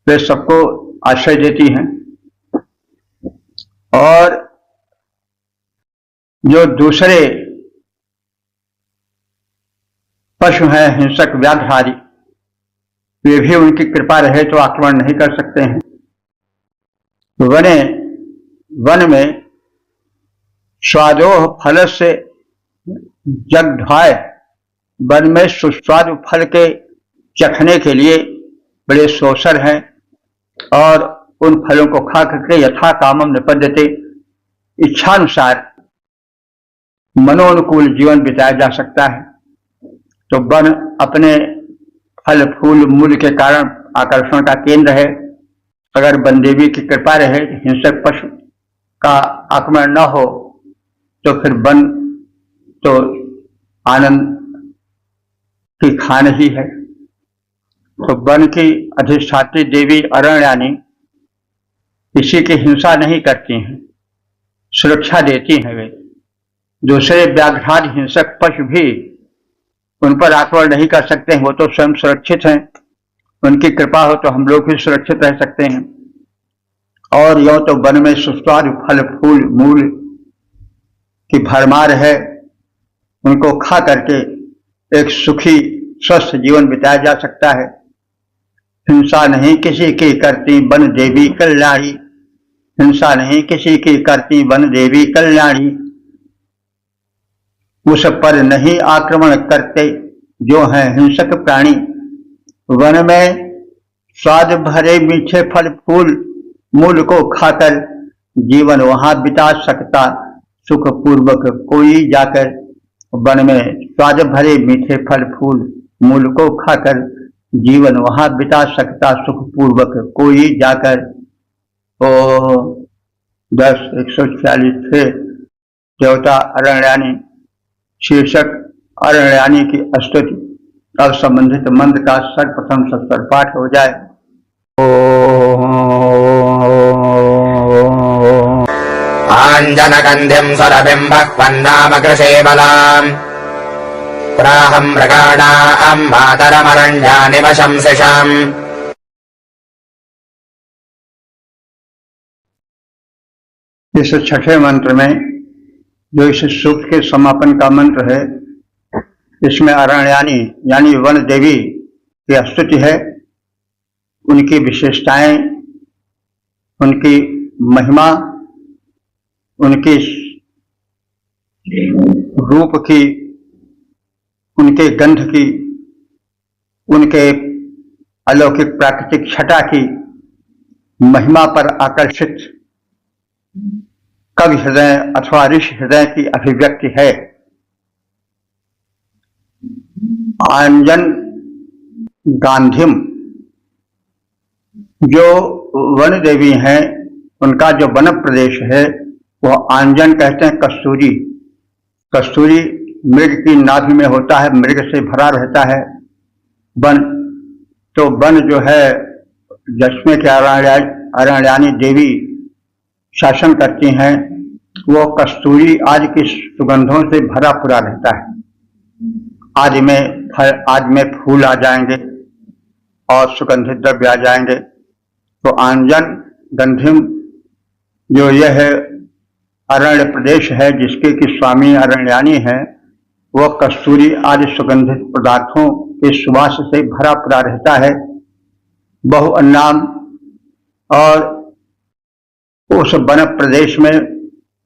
वे सबको आश्रय देती हैं। और जो दूसरे पशु हैं हिंसक व्याघ्र आदि, वे भी उनकी कृपा रहे तो आक्रमण नहीं कर सकते हैं। वन में स्वादोह फल से जग ढाए, वन में सुस्वादु फल के चखने के लिए बड़े सोसर हैं, और उन फलों को खा करके यथा कामम निपद्यते, इच्छानुसार मनोनुकूल जीवन बिताया जा सकता है। तो वन अपने फल फूल मूल के कारण आकर्षण का केंद्र है। अगर वन देवी की कृपा रहे, हिंसक पशु का आक्रमण न हो, तो फिर वन तो आनंद की खान ही है। तो वन की अधिष्ठात्री देवी अरण्यानी किसी की हिंसा नहीं करती हैं, सुरक्षा देती हैं। वे दूसरे व्याघ्रादि हिंसक पशु भी उन पर आक्रमण नहीं कर सकते हैं, वो तो स्वयं सुरक्षित हैं। उनकी कृपा हो तो हम लोग भी सुरक्षित रह सकते हैं। और यो तो वन में सुस्वादु फल फूल मूल की भरमार है, उनको खा करके एक सुखी स्वस्थ जीवन बिताया जा सकता है। हिंसा नहीं किसी की करती वन देवी कल्याणी, हिंसा नहीं किसी की करती वन देवी कल्याणी, उस पर नहीं आक्रमण करते जो है हिंसक प्राणी। वन में स्वाद भरे मीठे फल फूल मूल को खाकर जीवन वहां बिता सकता सुख पूर्वक कोई जाकर। वन में स्वाद भरे मीठे फल फूल मूल को खाकर जीवन वहां बिता सकता सुख पूर्वक कोई जाकर। ओ 10:146 देवता अरण्यानी, शीर्षक अरण्यानी की स्तुति। अब संबंधित मंत्र का सर्वप्रथम सत्तर पाठ हो जाए। आञ्जनगन्धिं सुरबिम्बः पन्नामकृषेबलाम् प्राहं मृगाणां मातरमरण्यानि वशंसिषाम्। इस छठे मंत्र में, जो इस सूक्त के समापन का मंत्र है, इसमें अरण्यानी यानी वन देवी की स्तुति है, उनकी विशेषताएं, उनकी महिमा, उनकी रूप की, उनके गंध की, उनके अलौकिक प्राकृतिक छटा की महिमा पर आकर्षित कवि हृदय अथवा ऋषि हृदय की अभिव्यक्ति है। आंजन गांधिम, जो वन देवी हैं, उनका जो वन प्रदेश है वह आंजन कहते हैं कस्तूरी। कस्तूरी मृग की नाभि में होता है, मृग से भरा रहता है वन। तो वन जो है जिसमें के अरण्यानी देवी शासन करती हैं, वो कस्तूरी आदि की सुगंधों से भरा पूरा रहता है। आज में फूल आ जाएंगे और सुगंधित द्रव्य आ जाएंगे। तो आंजन गंधिम जो यह अरण्य प्रदेश है जिसके कि स्वामी अरण्यानी है, वह कस्तूरी आदि सुगंधित पदार्थों के सुवास से भरा पूरा रहता है, बहुअन्नाम। और उस वन प्रदेश में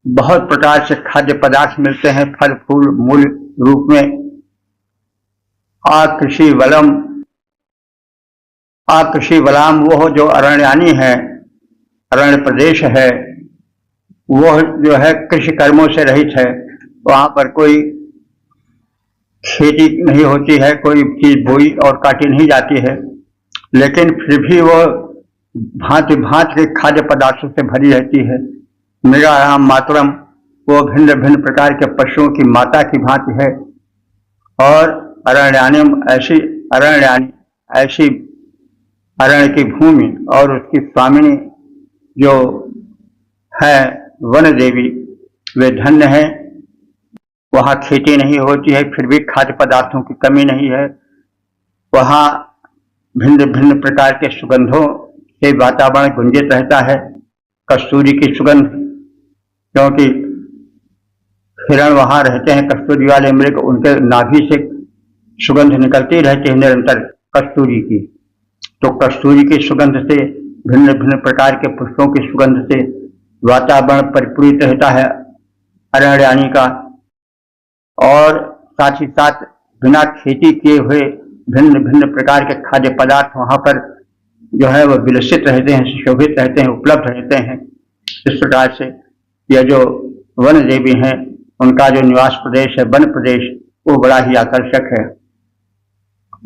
बहुत प्रकार से खाद्य पदार्थ मिलते हैं, फल फूल मूल रूप में। आकृषि वलाम वो जो अरण्यानी है, अरण्य प्रदेश है, वो जो है कृषि कर्मों से रहित है। वहां पर कोई खेती नहीं होती है, कोई चीज बोई और काटी नहीं जाती है, लेकिन फिर भी वो भांति भांति के खाद्य पदार्थों से भरी रहती है। मृगाणाम मातरम, वो भिन्न भिन्न प्रकार के पशुओं की माता की भांति है। और अरण्यानी ऐसी अरण्य की भूमि और उसकी स्वामिनी जो है वन देवी, वे धन्य है। वहां खेती नहीं होती है, फिर भी खाद्य पदार्थों की कमी नहीं है। वहां भिन्न भिन्न प्रकार के सुगंधों से वातावरण गुंजित रहता है। कस्तूरी की सुगंध, क्योंकि हिरण वहां रहते हैं, कस्तूरी वाले मृग, उनके नाभि से सुगंध निकलती रहती है निरंतर कस्तूरी की। तो कस्तूरी की सुगंध से, भिन्न भिन्न प्रकार के पुष्पों की सुगंध से वातावरण परिपूरित रहता है अरण्यानी का। और साथ ही साथ बिना खेती किए हुए भिन्न भिन्न प्रकार के खाद्य पदार्थ वहां पर जो है वो विलसित रहते हैं, सुशोभित रहते हैं, उपलब्ध रहते हैं। इस प्रकार से यह जो वन देवी हैं, उनका जो निवास प्रदेश है वन प्रदेश, वो बड़ा ही आकर्षक है।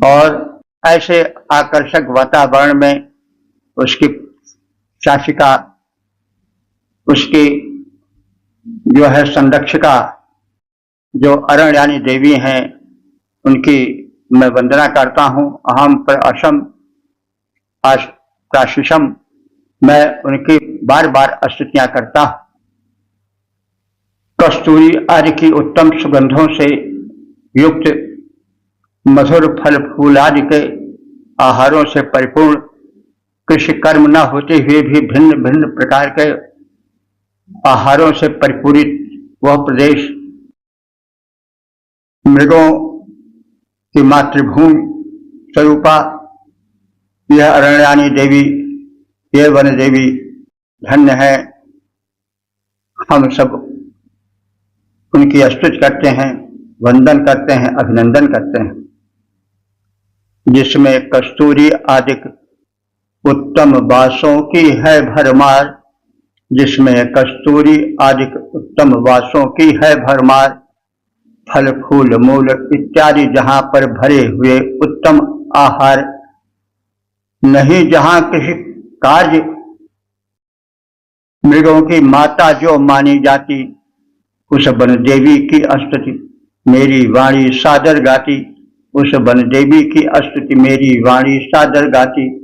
और ऐसे आकर्षक वातावरण में उसकी शासिका, उसकी जो है संरक्षिका, जो अरण्यानी देवी हैं, उनकी मैं वंदना करता हूँ। अहम पर असम प्राशिषम, मैं उनकी बार बार स्तुतियां करता हूँ। कस्तूरी आदि की उत्तम सुगंधों से युक्त मधुर फल फूल आदि के आहारों से परिपूर्ण, कृषि कर्म न होते हुए भी भिन्न भिन्न प्रकार के आहारों से परिपूरित वह प्रदेश, मृगों की मातृभूमि स्वरूपा यह अरण्यानी देवी, ये वन देवी धन्य है। हम सब उनकी स्तुति करते हैं, वंदन करते हैं, अभिनंदन करते हैं। जिसमें कस्तूरी आदि उत्तम वासों की है भरमार, जिसमें कस्तूरी आदि उत्तम वासों की है भरमार, फल फूल मूल इत्यादि जहां पर भरे हुए उत्तम आहार, नहीं जहां किसी कार्य मृगों की माता जो मानी जाती, उस वन देवी की स्तुति मेरी वाणी सादर गाती, उस वन देवी की स्तुति मेरी वाणी सादर गाती।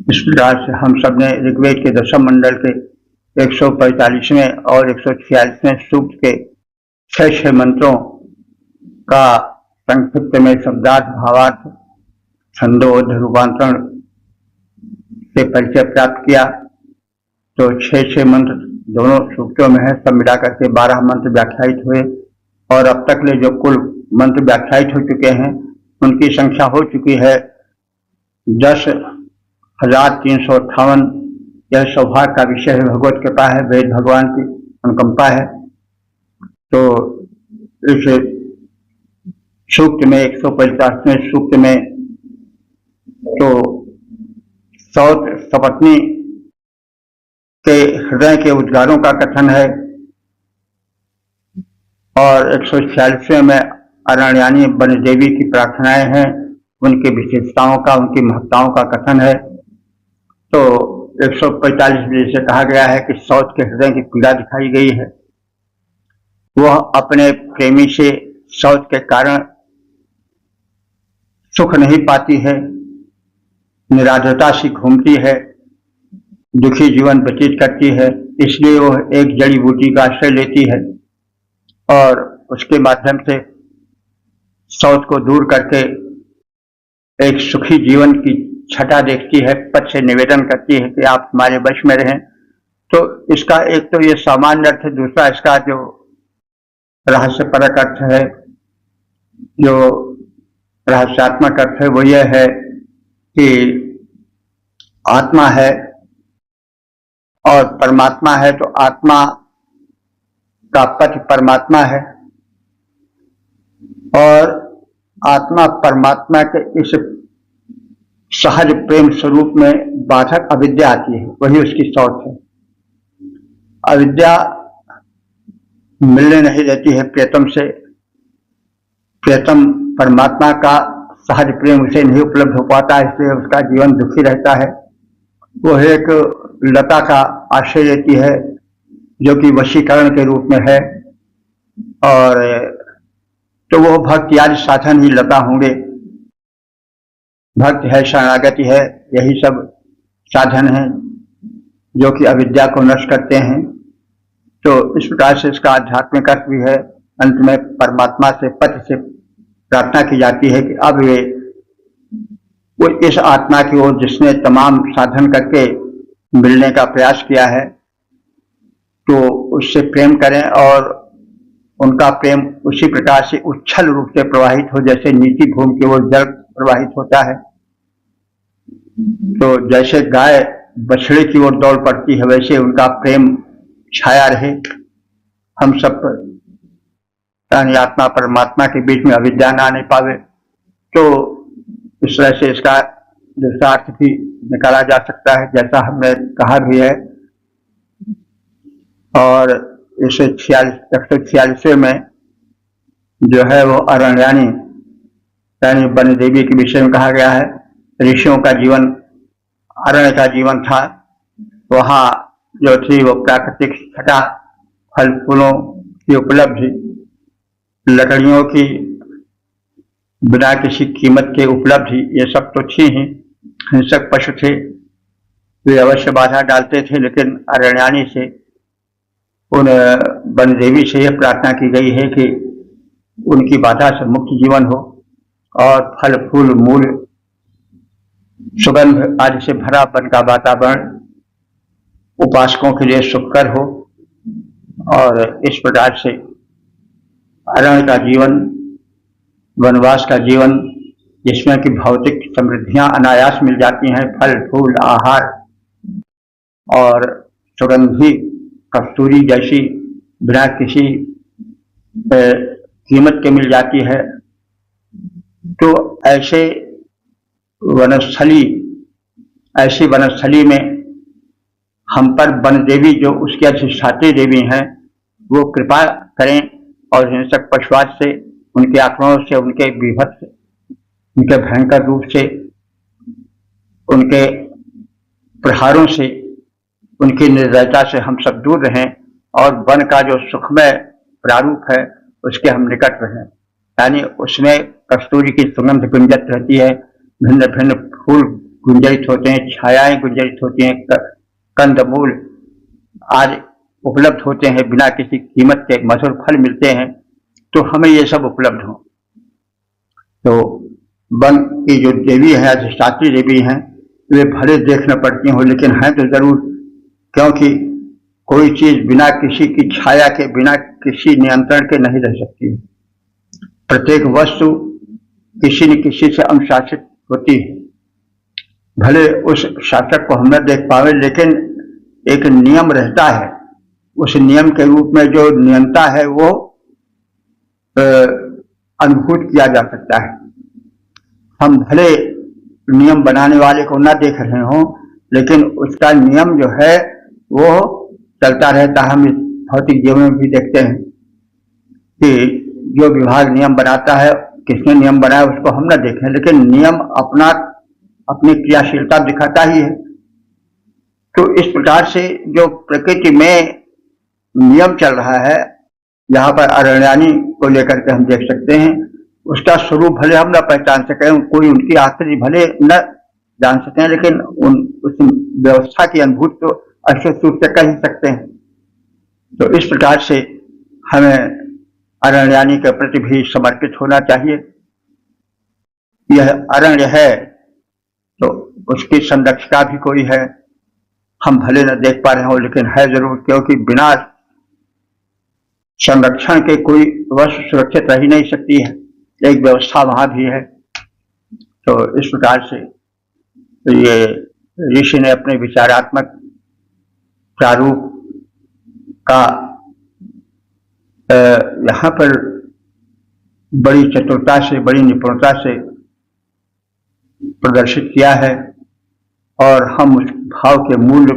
इस प्रकार से हम सब ने ऋग्वेद के दशम मंडल के 145वें और 146वें सूक्त के 6 मंत्रों का संक्षिप्त में शब्दार्थ भावार्थ छंदोबद्ध रूपांतरण से परिचय प्राप्त किया। तो 6 मंत्र दोनों सूक्तों में है, सब मिलाकर के 12 मंत्र व्याख्यायित हुए। और अब तक ले जो कुल मंत्र व्याख्यायित हो चुके हैं उनकी संख्या हो चुकी है 10,358। यह सौभाग्य का विषय है, भगवत कृपा है, वेद भगवान की अनुकंपा है। तो इस सूक्त में 150वें सूक्त में तो सौत सपत्नी के हृदय के उद्गारों का कथन है, और 146वें में अरण्यानी वन देवी की प्रार्थनाएं हैं, उनकी विशेषताओं का, उनकी महत्ताओं का कथन है। तो 145 में जैसे कहा गया है कि सौत के हृदय की पीड़ा दिखाई गई है। वह अपने प्रेमी से सौत के कारण सुख नहीं पाती है, निराधता सी घूमती है, दुखी जीवन व्यतीत करती है। इसलिए वह एक जड़ी बूटी का आश्रय लेती है और उसके माध्यम से सौत को दूर करके एक सुखी जीवन की छटा देखती है, पद से निवेदन करती है कि आप हमारे वश में रहें। तो इसका एक तो ये सामान्य अर्थ है, दूसरा इसका जो रहस्यपरक अर्थ है, जो रहस्यात्मक अर्थ है, वो यह है कि आत्मा है और परमात्मा है। तो आत्मा का पति परमात्मा है और आत्मा परमात्मा के इस सहज प्रेम स्वरूप में बाधक अविद्या आती है, वही उसकी शौक है। अविद्या मिलने नहीं देती है प्रियतम से, प्रियतम परमात्मा का सहज प्रेम उसे नहीं उपलब्ध हो पाता, इसलिए उसका जीवन दुखी रहता है। वो एक लता का आश्रय लेती है जो कि वशीकरण के रूप में है, और तो वो भक्ति आदि साधन ही लता होंगे। भक्ति है, शरणागति है, यही सब साधन हैं जो कि अविद्या को नष्ट करते हैं। तो इस प्रकार से इसका आध्यात्मिक अर्थ भी है। अंत में परमात्मा से, पति से प्रार्थना की जाती है कि अब वो इस आत्मा की ओर जिसने तमाम साधन करके मिलने का प्रयास किया है, तो उससे प्रेम करें और उनका प्रेम उसी प्रकार से उच्छल रूप से प्रवाहित हो जैसे नीची भूमि की ओर जल प्रवाहित होता है। तो जैसे गाय बछड़े की ओर दौड़ पड़ती है, वैसे उनका प्रेम छाया रहे हम सब पर, यानी आत्मा परमात्मा के बीच में अविद्या ना आने पावे। तो इस तरह से इसका दूसरा अर्थ भी निकाला जा सकता है, जैसा हमने कहा भी है। और इस 146 में जो है वो अरण्यानी यानी वन देवी के विषय में कहा गया है। ऋषियों का जीवन अरण्य का जीवन था, वहाँ जो थी वो प्राकृतिक छटा, फल फूलों की उपलब्धि, लकड़ियों की बिना किसी कीमत के उपलब्धि, ये सब तो थी ही। हिंसक पशु थे, वे अवश्य बाधा डालते थे, लेकिन अरण्यानी से, उन वन देवी से यह प्रार्थना की गई है कि उनकी बाधा से मुक्त जीवन हो और फल फूल मूल सुगंध आदि से भरा वन का वातावरण उपासकों के लिए सुखकर हो। और इस प्रकार से अरण्य का जीवन, वनवास का जीवन, जिसमें कि भौतिक समृद्धियां अनायास मिल जाती हैं, फल फूल आहार और सुगंधी कस्तूरी जैसी बिना किसी कीमत के मिल जाती है। तो ऐसे ऐसी वनस्थली में हम पर वन देवी जो उसकी अधिष्ठात्री देवी हैं, वो कृपा करें और हिंसक पशुवाद से, उनके आक्रमणों से, उनके बीभत्स, उनके भयंकर रूप से, उनके प्रहारों से, उनकी निर्दयता से हम सब दूर रहें और वन का जो सुखमय प्रारूप है उसके हम निकट रहें। यानी उसमें कस्तूरी की सुगंध गुंजत रहती है, भिन्न भिन्न फूल गुंजरित होते हैं, छायाएं गुंजरित होती हैं, कंदमूल आज उपलब्ध होते हैं, बिना किसी कीमत के मधुर फल मिलते हैं। तो हमें ये सब उपलब्ध हो। तो वन की जो देवी है, अधिष्ठात्री देवी हैं, वे भले देखना पड़ती हो, लेकिन हैं तो जरूर, क्योंकि कोई चीज बिना किसी की छाया के, बिना किसी नियंत्रण के नहीं रह सकती। प्रत्येक वस्तु किसी न किसी से अनुशासित होती है। भले उस शासक को हम न देख पावे, लेकिन एक नियम रहता है। उस नियम के रूप में जो नियंता है वो अनुभूत किया जा सकता है। हम भले नियम बनाने वाले को न देख रहे हों, लेकिन उसका नियम जो है वो चलता रहता है। हम इस भौतिक जीवन में भी देखते हैं कि जो विभाग नियम बनाता है, किसने नियम बनाया उसको हम न देखें, लेकिन नियम अपनी क्रियाशीलता दिखाता ही है। तो इस प्रकार से जो प्रकृति में नियम चल रहा है, जहाँ पर अरण्यानी को लेकर के हम देख सकते हैं, उसका स्वरूप भले हम न पहचान सकें, कोई उनकी आकृति भले न जान सकें, लेकिन उस व्यवस्था की अनुभूति तो अशुद्ध रूप से कर ही सकते हैं। तो इस प्रकार से हमें अरण्यानी के प्रति भी समर्पित होना चाहिए। यह अरण्य है तो उसकी संरक्षिका भी कोई है, हम भले न देख पा रहे हो, लेकिन है जरूर, क्योंकि बिना संरक्षण के कोई वस्तु सुरक्षित रह ही नहीं सकती है। एक व्यवस्था वहां भी है। तो इस प्रकार से ये ऋषि ने अपने विचारात्मक प्रारूप का यहाँ पर बड़ी चतुरता से, बड़ी निपुणता से प्रदर्शित किया है और हम उस भाव के मूल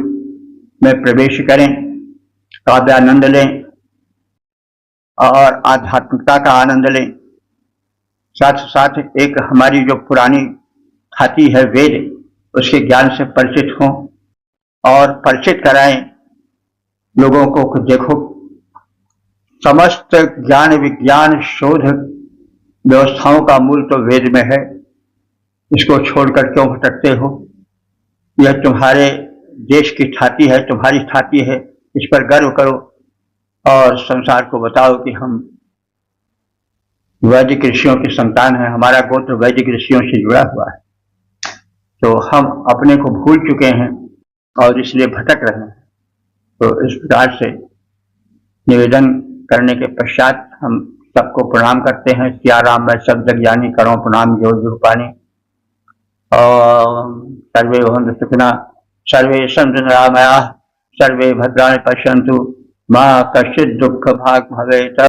में प्रवेश करें, काव्यानंद लें और आध्यात्मिकता का आनंद लें। साथ साथ एक हमारी जो पुरानी खाती है वेद, उसके ज्ञान से परिचित हों और परिचित कराएं लोगों को कि देखो समस्त ज्ञान विज्ञान शोध व्यवस्थाओं का मूल तो वेद में है, इसको छोड़कर क्यों भटकते हो? यह तुम्हारे देश की छाती है, तुम्हारी छाती है, इस पर गर्व करो और संसार को बताओ कि हम वैदिक ऋषियों की संतान है, हमारा गोत्र वैदिक ऋषियों से जुड़ा हुआ है। तो हम अपने को भूल चुके हैं और इसलिए भटक रहे हैं। तो इस प्रकार से निवेदन करने के पश्चात हम सबको प्रणाम करते हैं। सिया राम मैं शब्द ज्ञानी करो प्रणाम जोर रूपानी। और सर्वे भवन्तु सुखिनः, सर्वे सन्तु निरामयाः, सर्वे भद्राणि पश्यन्तु, मा कश्चित् दुःख भाग् भवेत्।